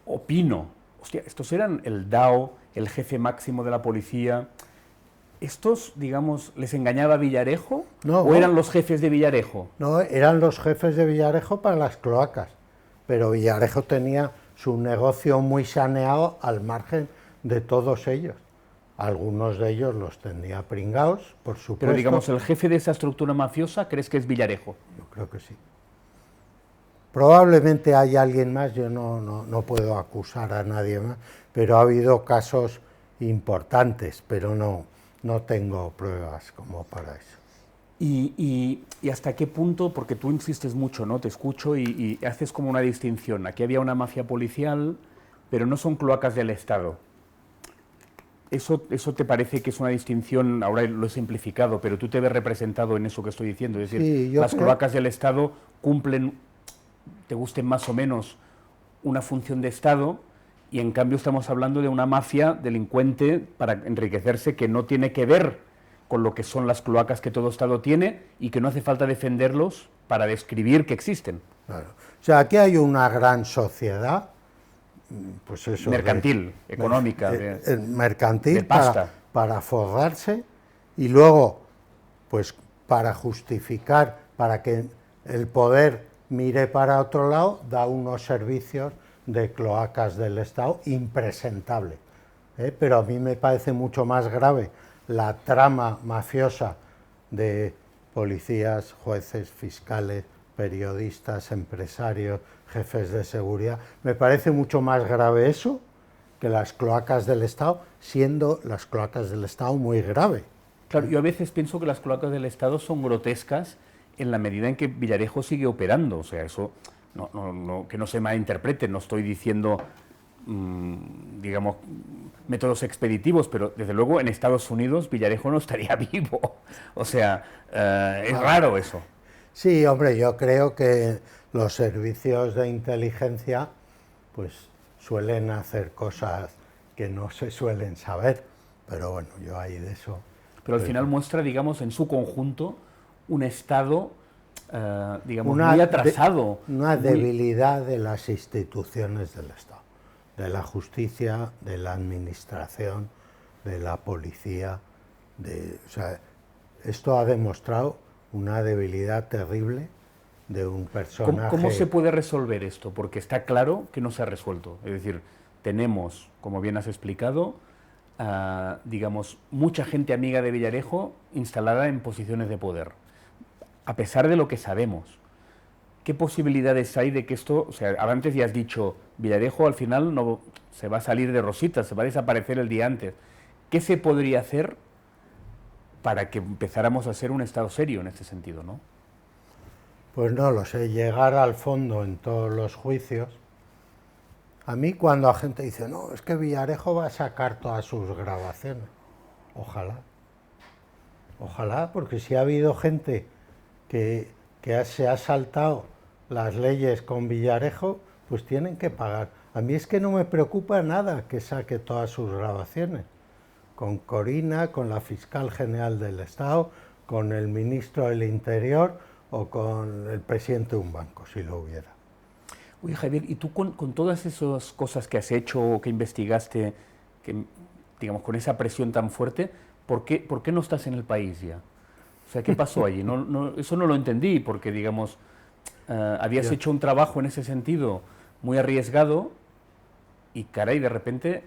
o Pino, hostia, estos eran el DAO, el jefe máximo de la policía. ¿Estos, digamos, les engañaba Villarejo? No, ¿O eran los jefes de Villarejo? No, eran los jefes de Villarejo para las cloacas. Pero Villarejo tenía su negocio muy saneado al margen de todos ellos. Algunos de ellos los tenía pringados, por supuesto. Pero digamos, el jefe de esa estructura mafiosa, ¿crees que es Villarejo? Yo creo que sí. Probablemente hay alguien más, yo no puedo acusar a nadie más, pero ha habido casos importantes, pero no tengo pruebas como para eso. ¿Y hasta qué punto? Porque tú insistes mucho, ¿no? Te escucho y haces como una distinción. Aquí había una mafia policial, pero no son cloacas del Estado. ¿Eso te parece que es una distinción? Ahora lo he simplificado, pero tú te ves representado en eso que estoy diciendo. Es decir, sí, las cloacas del Estado cumplen, te gusten más o menos, una función de Estado, y en cambio estamos hablando de una mafia delincuente para enriquecerse que no tiene que ver con lo que son las cloacas que todo Estado tiene y que no hace falta defenderlos para describir que existen. Claro. O sea, aquí hay una gran sociedad, pues eso, mercantil, económica, mercantil, de pasta, para forrarse, y luego, pues para justificar, para que el poder mire para otro lado, da unos servicios de cloacas del Estado impresentable. Pero a mí me parece mucho más grave la trama mafiosa de policías, jueces, fiscales, periodistas, empresarios, jefes de seguridad. Me parece mucho más grave eso que las cloacas del Estado, siendo las cloacas del Estado muy grave. Claro, yo a veces pienso que las cloacas del Estado son grotescas en la medida en que Villarejo sigue operando. O sea, eso que no se malinterprete, no estoy diciendo, digamos, métodos expeditivos, pero desde luego en Estados Unidos Villarejo no estaría vivo. O sea, es raro eso. Sí, hombre, yo creo que los servicios de inteligencia pues suelen hacer cosas que no se suelen saber, pero bueno, yo ahí de eso... Pero al final muestra, digamos, en su conjunto un Estado, digamos, una muy atrasado. Una debilidad de las instituciones del Estado, de la justicia, de la administración, de la policía. O sea, esto ha demostrado una debilidad terrible de un personaje... ¿Cómo se puede resolver esto? Porque está claro que no se ha resuelto. Es decir, tenemos, como bien has explicado, digamos, mucha gente amiga de Villarejo instalada en posiciones de poder, a pesar de lo que sabemos. ¿Qué posibilidades hay de que esto, o sea, antes ya has dicho, Villarejo al final no se va a salir de rositas, se va a desaparecer el día antes? ¿Qué se podría hacer para que empezáramos a ser un Estado serio en este sentido, no? Pues no lo sé, llegar al fondo en todos los juicios. A mí cuando la gente dice, no, es que Villarejo va a sacar todas sus grabaciones. Ojalá. Ojalá, porque si ha habido gente que se ha saltado las leyes con Villarejo, pues tienen que pagar. A mí es que no me preocupa nada que saque todas sus grabaciones. Con Corina, con la fiscal general del Estado, con el ministro del Interior o con el presidente de un banco, si lo hubiera. Oye, Javier, ¿y tú con todas esas cosas que has hecho o que investigaste, que, digamos, con esa presión tan fuerte, ¿por qué no estás en el país ya? O sea, ¿qué pasó allí? Eso no lo entendí, porque, digamos, habías hecho un trabajo en ese sentido muy arriesgado y, caray, de repente...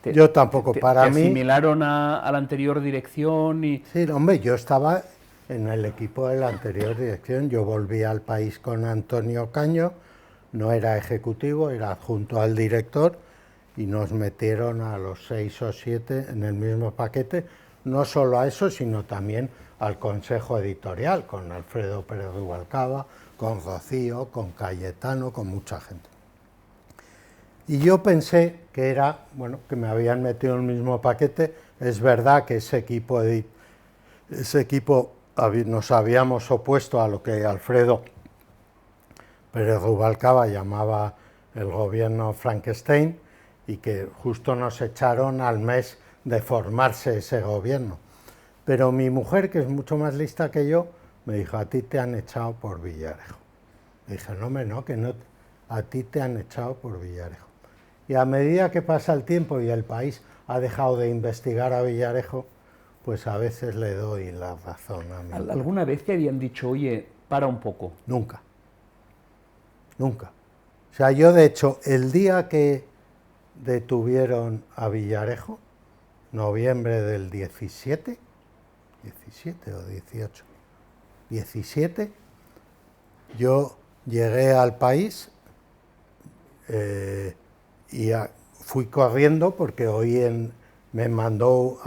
Yo tampoco, para mí... ¿Te asimilaron a la anterior dirección? Sí, hombre, yo estaba en el equipo de la anterior dirección. Yo volví al país con Antonio Caño, no era ejecutivo, era adjunto al director, y nos metieron a los 6 o 7 en el mismo paquete, no solo a eso, sino también al consejo editorial, con Alfredo Pérez Rubalcaba, con Rocío, con Cayetano, con mucha gente. Y yo pensé que era, bueno, que me habían metido en el mismo paquete. Es verdad que ese equipo nos habíamos opuesto a lo que Alfredo Pérez Rubalcaba llamaba el gobierno Frankenstein, y que justo nos echaron al mes de formarse ese gobierno. Pero mi mujer, que es mucho más lista que yo, me dijo, a ti te han echado por Villarejo. Le dije, no, que no, a ti te han echado por Villarejo. Y a medida que pasa el tiempo y el país ha dejado de investigar a Villarejo, pues a veces le doy la razón a mí. ¿Alguna vez te habían dicho, oye, para un poco? Nunca. Nunca. O sea, yo de hecho, el día que detuvieron a Villarejo, noviembre del 17 o 18, 17, yo llegué al país y fui corriendo porque me mandó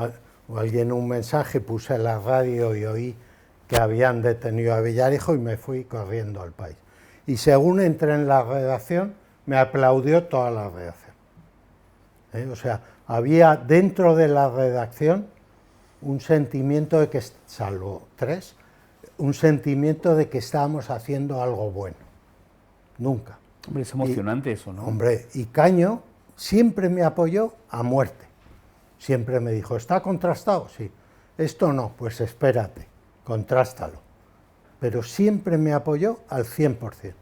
alguien un mensaje, puse la radio y oí que habían detenido a Villarejo y me fui corriendo al país. Y según entré en la redacción, me aplaudió toda la redacción. O sea, había dentro de la redacción un sentimiento de que, salvo 3, un sentimiento de que estábamos haciendo algo bueno. Nunca. Hombre, es emocionante eso, ¿no? Hombre, y Caño siempre me apoyó a muerte. Siempre me dijo, ¿está contrastado? Sí. Esto no, pues espérate, contrástalo. Pero siempre me apoyó al 100%.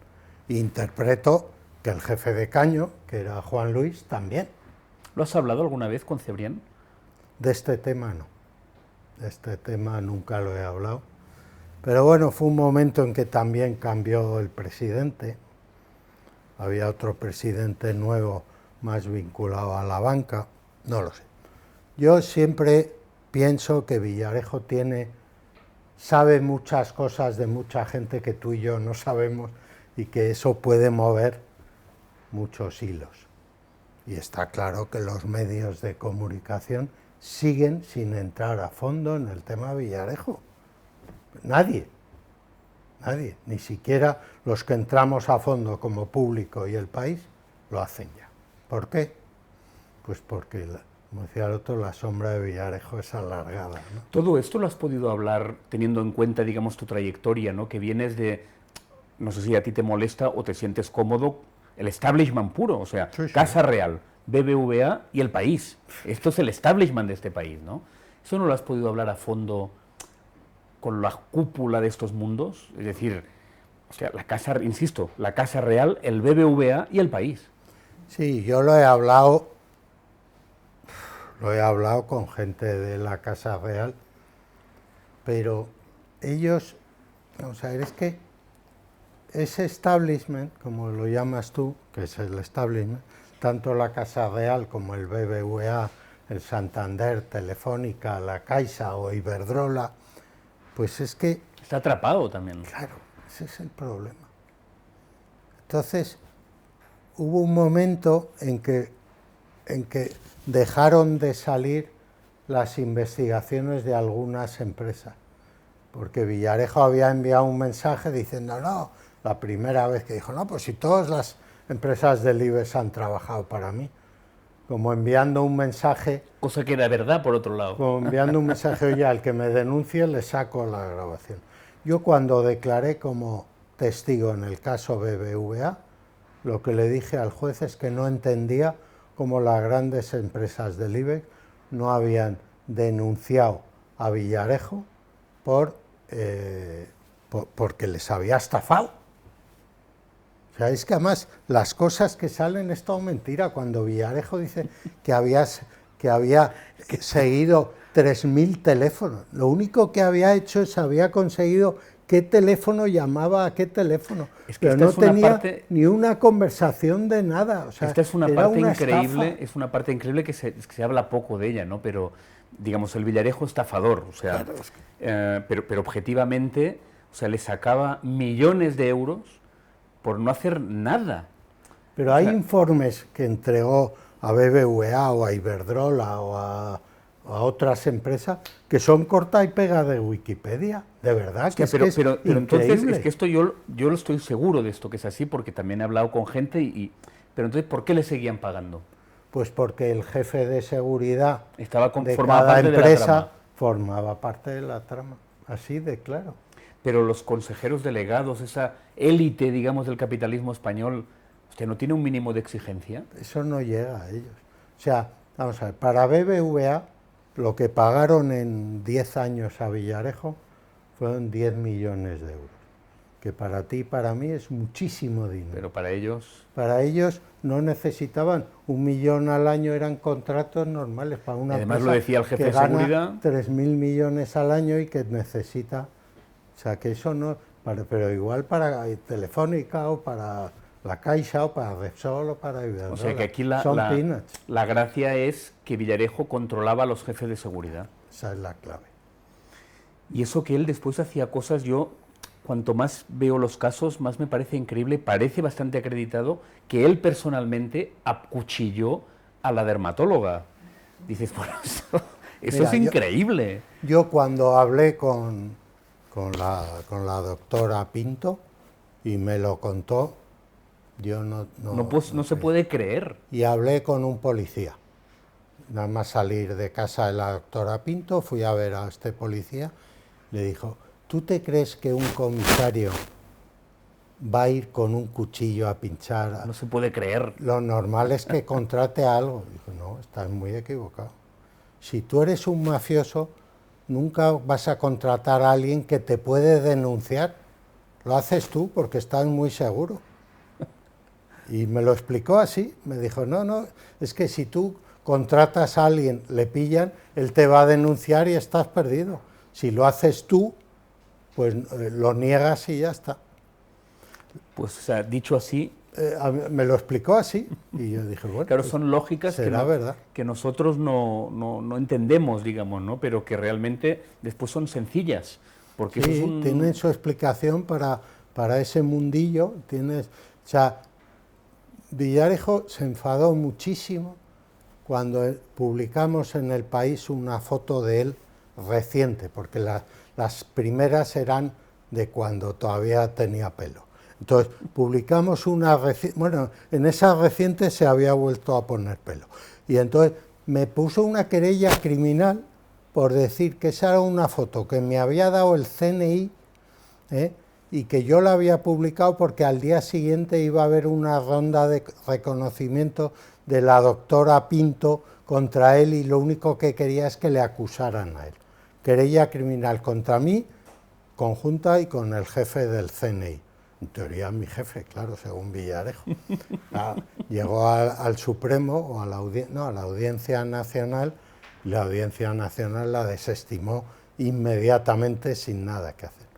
E interpreto que el jefe de Caño, que era Juan Luis, también. ¿Lo has hablado alguna vez con Cebrián? De este tema no. De este tema nunca lo he hablado. Pero bueno, fue un momento en que también cambió el presidente. había otro presidente nuevo más vinculado a la banca, no lo sé. Yo siempre pienso que Villarejo sabe muchas cosas de mucha gente que tú y yo no sabemos y que eso puede mover muchos hilos. Y está claro que los medios de comunicación siguen sin entrar a fondo en el tema Villarejo. Nadie, ni siquiera los que entramos a fondo como público y el país, lo hacen ya. ¿Por qué? Pues porque, como decía el otro, la sombra de Villarejo es alargada, ¿no? Todo esto lo has podido hablar teniendo en cuenta, digamos, tu trayectoria, ¿no? Que vienes de, no sé si a ti te molesta o te sientes cómodo, el establishment puro, o sea, Sí, sí. Casa Real, BBVA y el país. Esto es el establishment de este país, ¿no? ¿Eso no lo has podido hablar a fondo con la cúpula de estos mundos? Es decir, o sea, la Casa, insisto, la Casa Real, el BBVA y el país. Sí, yo lo he hablado con gente de la Casa Real, pero ellos, vamos a ver, es que ese establishment, como lo llamas tú, que es el establishment, tanto la Casa Real como el BBVA, el Santander, Telefónica, la Caixa o Iberdrola, pues es que... Está atrapado también. Claro, ese es el problema. Entonces, hubo un momento en que dejaron de salir las investigaciones de algunas empresas, porque Villarejo había enviado un mensaje diciendo, no, la primera vez que dijo, no, pues si todas las empresas del IBEX han trabajado para mí, como enviando un mensaje... Cosa que era verdad, por otro lado. Como enviando un mensaje, oye, al que me denuncie le saco la grabación. Yo cuando declaré como testigo en el caso BBVA, lo que le dije al juez es que no entendía cómo las grandes empresas del IBEX no habían denunciado a Villarejo porque les había estafado. O sea, es que además las cosas que salen es todo mentira. Cuando Villarejo dice que había seguido 3.000 teléfonos, lo único que había hecho es había conseguido qué teléfono llamaba a qué teléfono, es que pero no tenía ni una conversación de nada. O sea, esta es una era parte una increíble, estafa. es una parte increíble que se habla poco de ella, ¿no? Pero digamos el Villarejo estafador, o sea, Claro, es pero objetivamente, o sea, le sacaba millones de euros por no hacer nada. Pero hay informes que entregó a BBVA o a Iberdrola o a otras empresas que son corta y pega de Wikipedia, de verdad. Hostia, que es pero entonces, increíble. es que esto yo lo estoy seguro de esto que es así, porque también he hablado con gente pero entonces, ¿por qué le seguían pagando? Pues porque el jefe de seguridad Formaba cada parte de la empresa trama. formaba parte de la trama, así de claro. Pero los consejeros delegados, esa élite, digamos, del capitalismo español, ¿usted no tiene un mínimo de exigencia? Eso no llega a ellos. O sea, vamos a ver, para BBVA lo que pagaron en 10 años a Villarejo fueron 10 millones de euros, que para ti y para mí es muchísimo dinero. Pero para ellos... Para ellos no necesitaban 1 millón al año, eran contratos normales para una Además empresa lo decía el jefe que de seguridad. gana 3.000 millones al año y que necesita... O sea, que eso no... pero igual para Telefónica o para la Caixa o para Repsol o para Iberdrola. O sea que aquí la gracia es que Villarejo controlaba a los jefes de seguridad. Esa es la clave. Y eso que él después hacía cosas, yo cuanto más veo los casos, más me parece increíble, parece bastante acreditado que él personalmente acuchilló a la dermatóloga. Dices, bueno, eso Mira, es increíble. Yo cuando hablé con la doctora Pinto y me lo contó, yo no se puede creer. Y hablé con un policía. Nada más salir de casa de la doctora Pinto, fui a ver a este policía, le dijo, ¿tú te crees que un comisario va a ir con un cuchillo a pinchar? No se puede creer. Lo normal es que contrate algo. Dijo, no, estás muy equivocado. Si tú eres un mafioso, nunca vas a contratar a alguien que te puede denunciar. Lo haces tú porque estás muy seguro. Y me lo explicó así. Me dijo, no, es que si tú contratas a alguien, le pillan, él te va a denunciar y estás perdido. Si lo haces tú, pues lo niegas y ya está. Pues o sea, dicho así, me lo explicó así y yo dije, bueno, Claro, pues, son lógicas será verdad. que nosotros no entendemos, digamos, ¿no? Pero que realmente después son sencillas, porque eso es Sí, tienen su explicación para ese mundillo. O sea, Villarejo se enfadó muchísimo cuando publicamos en El País una foto de él reciente, porque las primeras eran de cuando todavía tenía pelo. Entonces, publicamos una reciente, bueno, en esa reciente se había vuelto a poner pelo. Y entonces me puso una querella criminal por decir que esa era una foto que me había dado el CNI, y que yo la había publicado porque al día siguiente iba a haber una ronda de reconocimiento de la doctora Pinto contra él y lo único que quería es que le acusaran a él. Querella criminal contra mí, conjunta y con el jefe del CNI. En teoría mi jefe, claro, según Villarejo. Llegó al Supremo o a la Audiencia Nacional, y la Audiencia Nacional la desestimó inmediatamente sin nada que hacer.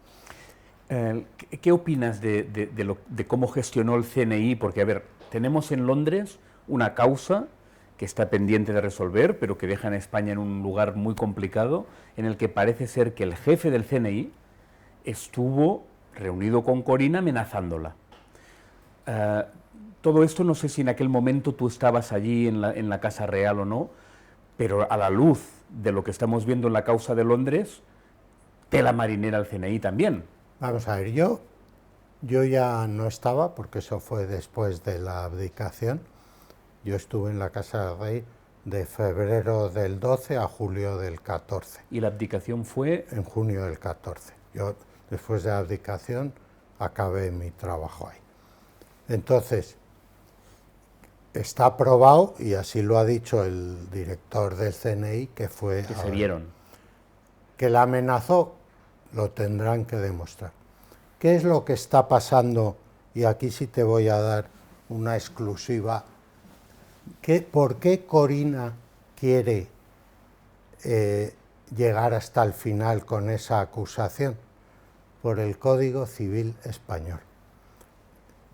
¿Qué opinas de cómo gestionó el CNI? Porque, a ver, tenemos en Londres una causa que está pendiente de resolver, pero que deja a España en un lugar muy complicado, en el que parece ser que el jefe del CNI estuvo reunido con Corina amenazándola. Todo esto no sé si en aquel momento tú estabas allí en la Casa Real o no, pero a la luz de lo que estamos viendo en la causa de Londres, tela marinera al CNI también. Vamos a ver, yo ya no estaba, porque eso fue después de la abdicación. Yo estuve en la Casa del Rey de febrero del 12 a julio del 14. ¿Y la abdicación fue? En junio del 14. Yo, después de la abdicación, acabé mi trabajo ahí. Entonces, está aprobado, y así lo ha dicho el director del CNI, que fue... Que se vieron. Que la amenazó, lo tendrán que demostrar. ¿Qué es lo que está pasando? Y aquí sí te voy a dar una exclusiva. ¿Por qué Corina quiere llegar hasta el final con esa acusación? Por el Código Civil Español.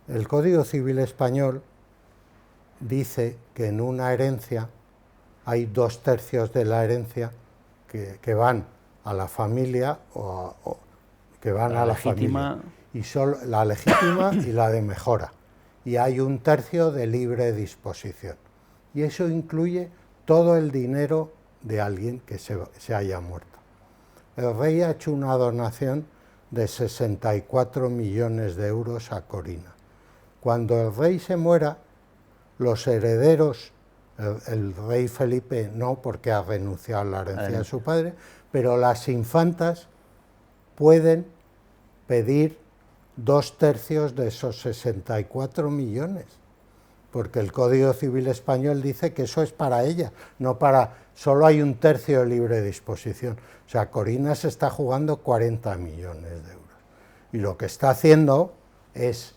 El Código Civil Español dice que en una herencia hay 2/3 de la herencia que van a la familia o que van a la familia, y solo la legítima y la de mejora, y hay 1/3 de libre disposición, y eso incluye todo el dinero de alguien que se haya muerto. El rey ha hecho una donación de 64 millones de euros a Corina. Cuando el rey se muera, los herederos, el rey Felipe no, porque ha renunciado a la herencia de su padre, pero las infantas pueden pedir 2/3 de esos 64 millones, porque el Código Civil Español dice que eso es para ella, no para... Solo hay 1/3 de libre disposición. O sea, Corina se está jugando 40 millones de euros. Y lo que está haciendo es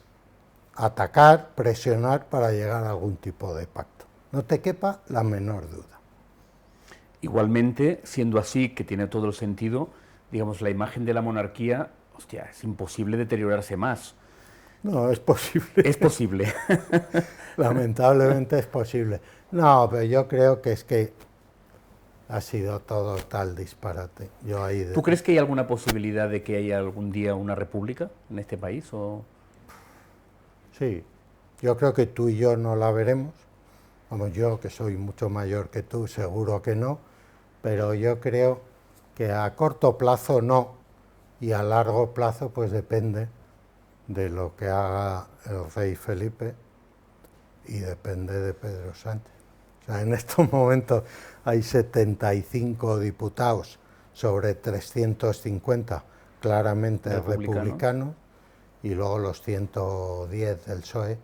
atacar, presionar para llegar a algún tipo de pacto. No te quepa la menor duda. Igualmente, siendo así, que tiene todo el sentido, digamos, la imagen de la monarquía, hostia, es imposible deteriorarse más. No, es posible. Es posible. Lamentablemente es posible. No, pero yo creo que es que ha sido todo tal disparate. ¿Tú crees que hay alguna posibilidad de que haya algún día una república en este país? ¿O? Sí, yo creo que tú y yo no la veremos. Como yo, que soy mucho mayor que tú, seguro que no. Pero yo creo que a corto plazo no, y a largo plazo pues depende de lo que haga el rey Felipe y depende de Pedro Sánchez. O sea, en estos momentos hay 75 diputados sobre 350 claramente republicanos, y luego los 110 del PSOE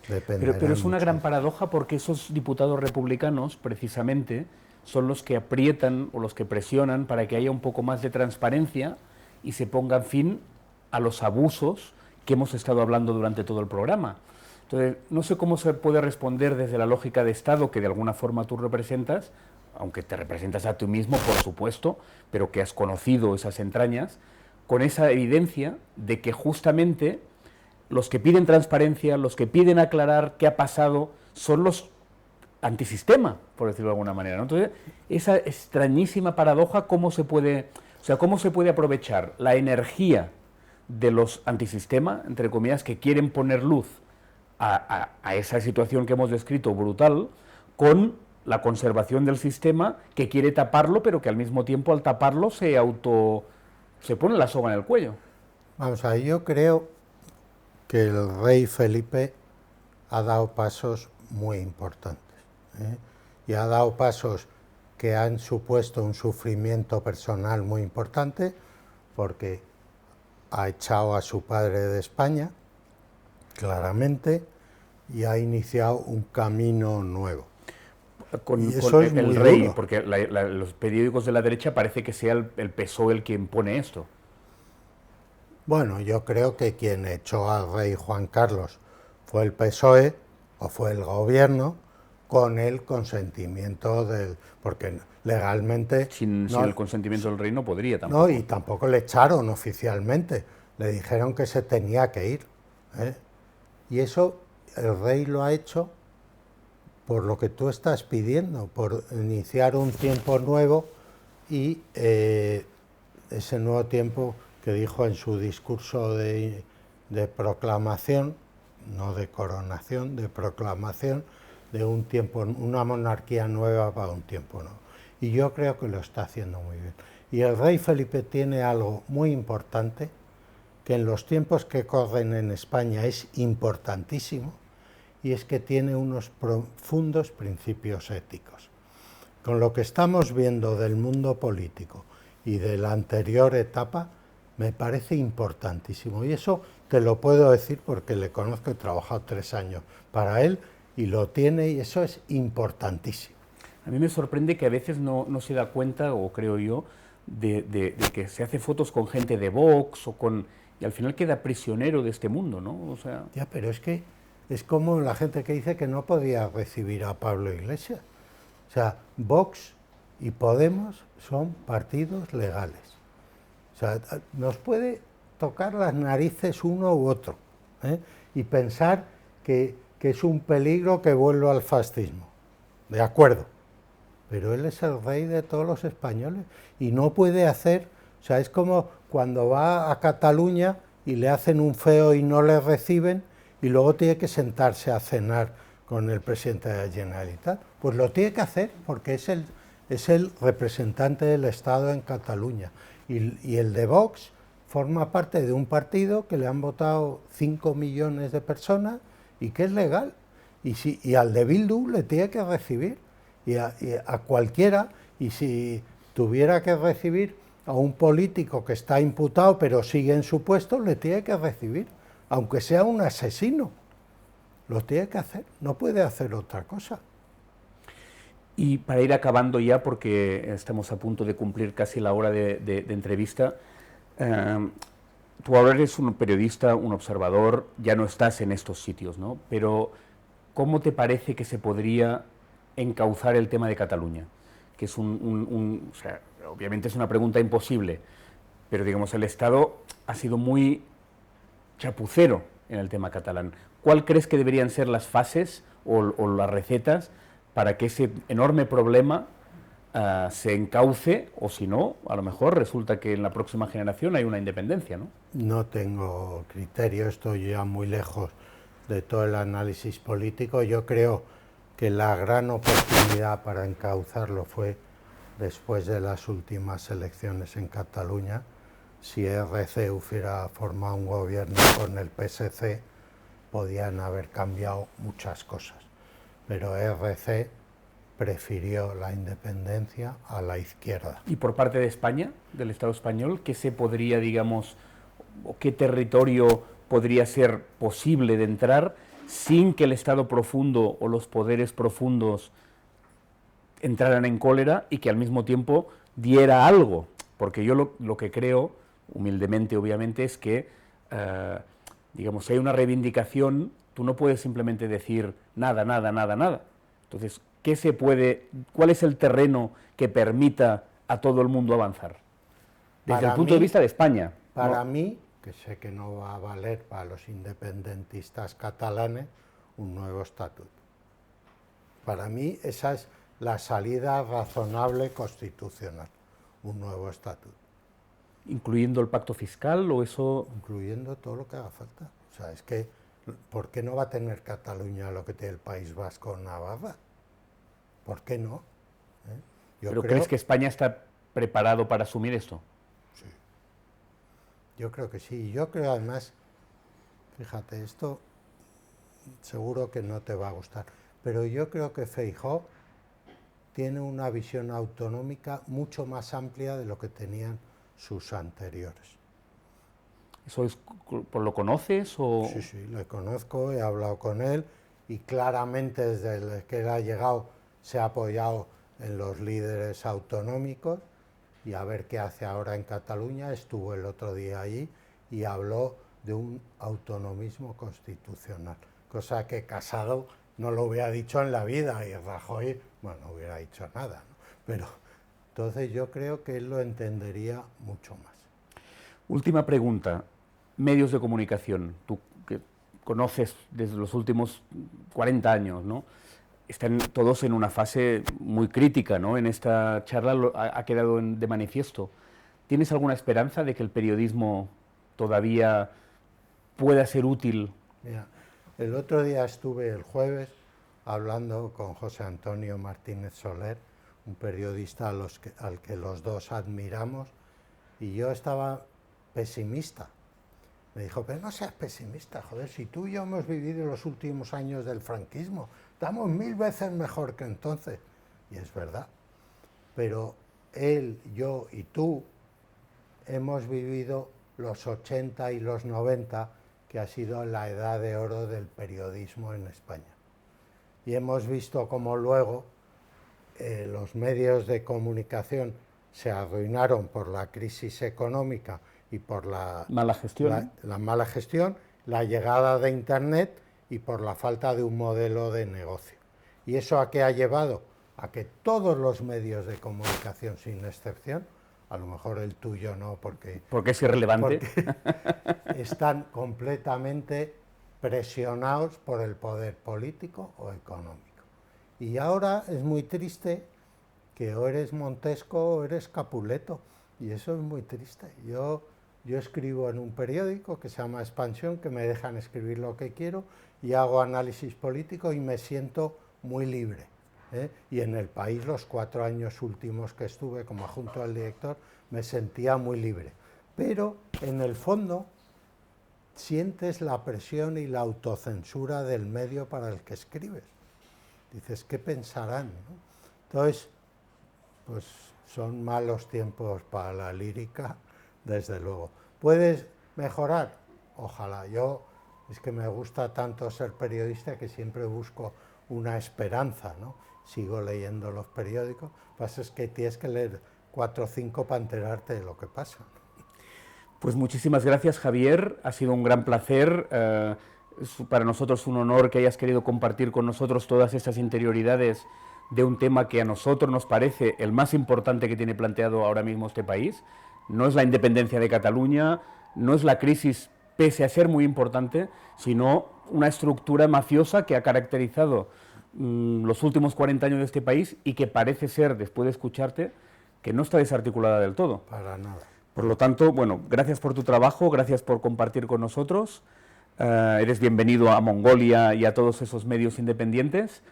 dependerán. Pero es una mucho. gran paradoja, porque esos diputados republicanos precisamente son los que aprietan o los que presionan para que haya un poco más de transparencia y se ponga fin a los abusos que hemos estado hablando durante todo el programa. Entonces, no sé cómo se puede responder desde la lógica de Estado que de alguna forma tú representas, aunque te representas a ti mismo, por supuesto, pero que has conocido esas entrañas, con esa evidencia de que justamente los que piden transparencia, los que piden aclarar qué ha pasado, son los antisistema, por decirlo de alguna manera, ¿no? Entonces, esa extrañísima paradoja, ¿cómo se puede aprovechar la energía de los antisistema, entre comillas, que quieren poner luz a esa situación que hemos descrito brutal, con la conservación del sistema que quiere taparlo, pero que al mismo tiempo al taparlo se pone la soga en el cuello? Vamos a ver, yo creo que el rey Felipe ha dado pasos muy importantes, ¿eh? Y ha dado pasos que han supuesto un sufrimiento personal muy importante, porque ha echado a su padre de España, claramente, y ha iniciado un camino nuevo. Con es el muy rey, duro. porque los periódicos de la derecha parece que sea el PSOE el que impone esto. Bueno, yo creo que quien echó al rey Juan Carlos fue el PSOE o fue el gobierno, con el consentimiento del... porque legalmente... Sin el consentimiento del rey no podría tampoco. No, y tampoco le echaron oficialmente, le dijeron que se tenía que ir, ¿eh? Y eso el rey lo ha hecho por lo que tú estás pidiendo, por iniciar un tiempo nuevo, y ese nuevo tiempo que dijo en su discurso de proclamación, no de coronación, de proclamación, de un tiempo, una monarquía nueva para un tiempo nuevo. Y yo creo que lo está haciendo muy bien. Y el rey Felipe tiene algo muy importante, que en los tiempos que corren en España es importantísimo, y es que tiene unos profundos principios éticos. Con lo que estamos viendo del mundo político y de la anterior etapa, me parece importantísimo. Y eso te lo puedo decir porque le conozco, he trabajado 3 años para él, y lo tiene, y eso es importantísimo. A mí me sorprende que a veces no se da cuenta, o creo yo, de que se hace fotos con gente de Vox y al final queda prisionero de este mundo, ¿no? O sea... Ya, pero es que es como la gente que dice que no podía recibir a Pablo Iglesias. O sea, Vox y Podemos son partidos legales. O sea, nos puede tocar las narices uno u otro, ¿eh? Y pensar que es un peligro que vuelva al fascismo. De acuerdo. Pero él es el rey de todos los españoles y no puede hacer... O sea, es como cuando va a Cataluña y le hacen un feo y no le reciben, y luego tiene que sentarse a cenar con el presidente de la Generalitat. Pues lo tiene que hacer porque es el representante del Estado en Cataluña. Y el de Vox forma parte de un partido que le han votado 5 millones de personas y que es legal. Y al de Bildu le tiene que recibir, y a cualquiera, y si tuviera que recibir a un político que está imputado pero sigue en su puesto, le tiene que recibir, aunque sea un asesino. Lo tiene que hacer, no puede hacer otra cosa. Y para ir acabando ya, porque estamos a punto de cumplir casi la hora de entrevista, tú ahora eres un periodista, un observador, ya no estás en estos sitios, ¿no? Pero ¿cómo te parece que se podría encauzar el tema de Cataluña? Que es o sea, obviamente es una pregunta imposible, pero digamos, el Estado ha sido muy chapucero en el tema catalán. ¿Cuál crees que deberían ser las fases o las recetas para que ese enorme problema se encauce, o si no, a lo mejor resulta que en la próxima generación hay una independencia, ¿no? No tengo criterio, estoy ya muy lejos de todo el análisis político. Yo creo que la gran oportunidad para encauzarlo fue después de las últimas elecciones en Cataluña. Si RC hubiera formado un gobierno con el PSC, podían haber cambiado muchas cosas, pero RC prefirió la independencia a la izquierda. ¿Y por parte de España, del Estado español, qué se podría, digamos, o qué territorio podría ser posible de entrar sin que el Estado profundo o los poderes profundos entraran en cólera y que al mismo tiempo diera algo? Porque yo lo que creo, humildemente obviamente, es que, digamos, si hay una reivindicación, tú no puedes simplemente decir nada, nada, nada, nada. Entonces, ¿cuál es el terreno que permita a todo el mundo avanzar? Desde el punto de vista de España. Para mí, porque sé que no va a valer para los independentistas catalanes un nuevo estatuto. Para mí esa es la salida razonable constitucional, un nuevo estatuto. ¿Incluyendo el pacto fiscal o eso? Incluyendo todo lo que haga falta. O sea, es que, ¿por qué no va a tener Cataluña lo que tiene el País Vasco o Navarra? ¿Por qué no? ¿Pero crees que España está preparado para asumir esto? Sí, yo creo que sí. Yo creo además, fíjate, esto seguro que no te va a gustar, pero yo creo que Feijóo tiene una visión autonómica mucho más amplia de lo que tenían sus anteriores. ¿Eso es, lo conoces o...? Sí, sí, le conozco, he hablado con él y claramente desde que él ha llegado se ha apoyado en los líderes autonómicos y a ver qué hace ahora en Cataluña. Estuvo el otro día allí y habló de un autonomismo constitucional, cosa que Casado no lo hubiera dicho en la vida y Rajoy, bueno, no hubiera dicho nada, ¿no? Pero entonces yo creo que él lo entendería mucho más. Última pregunta, medios de comunicación, tú que conoces desde los últimos 40 años, ¿no? Están todos en una fase muy crítica, ¿no? En esta charla ha quedado de manifiesto. ¿Tienes alguna esperanza de que el periodismo todavía pueda ser útil? Mira, el otro día estuve el jueves hablando con José Antonio Martínez Soler, un periodista al que los dos admiramos, y yo estaba pesimista. Me dijo, pero no seas pesimista, joder, si tú y yo hemos vivido los últimos años del franquismo, estamos 1000 veces mejor que entonces. Y es verdad. Pero él, yo y tú hemos vivido los 80 y los 90, que ha sido la edad de oro del periodismo en España. Y hemos visto cómo luego los medios de comunicación se arruinaron por la crisis económica y por la mala gestión, mala gestión, la llegada de Internet y por la falta de un modelo de negocio. ¿Y eso a qué ha llevado? A que todos los medios de comunicación, sin excepción, a lo mejor el tuyo no, porque es irrelevante, porque están completamente presionados por el poder político o económico. Y ahora es muy triste que o eres Montesco o eres Capuleto, y eso es muy triste. Yo escribo en un periódico que se llama Expansión, que me dejan escribir lo que quiero, y hago análisis político y me siento muy libre. Y en El País, los 4 años últimos que estuve como adjunto al director, me sentía muy libre. Pero en el fondo sientes la presión y la autocensura del medio para el que escribes. Dices, ¿qué pensarán, ¿no? Entonces, pues son malos tiempos para la lírica, desde luego. ¿Puedes mejorar? Ojalá. Es que me gusta tanto ser periodista que siempre busco una esperanza, ¿no? Sigo leyendo los periódicos, lo que pasa es que tienes que leer 4 o 5 para enterarte de lo que pasa. Pues muchísimas gracias, Javier, ha sido un gran placer, para nosotros un honor que hayas querido compartir con nosotros todas estas interioridades de un tema que a nosotros nos parece el más importante que tiene planteado ahora mismo este país. No es la independencia de Cataluña, no es la crisis, pese a ser muy importante, sino una estructura mafiosa que ha caracterizado los últimos 40 años de este país y que parece ser, después de escucharte, que no está desarticulada del todo. Para nada. Por lo tanto, bueno, gracias por tu trabajo, gracias por compartir con nosotros. Eres bienvenido a Mongolia y a todos esos medios independientes.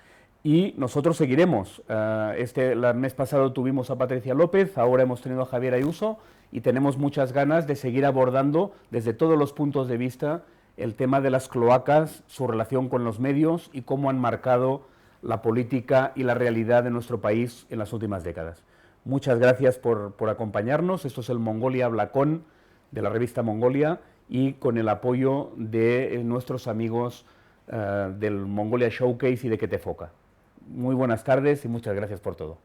Y nosotros seguiremos. El mes pasado tuvimos a Patricia López, ahora hemos tenido a Javier Ayuso y tenemos muchas ganas de seguir abordando desde todos los puntos de vista el tema de las cloacas, su relación con los medios y cómo han marcado la política y la realidad de nuestro país en las últimas décadas. Muchas gracias por acompañarnos. Esto es el Mongolia Blacón de la revista Mongolia y con el apoyo de nuestros amigos del Mongolia Showcase y de Que Te Foca. Muy buenas tardes y muchas gracias por todo.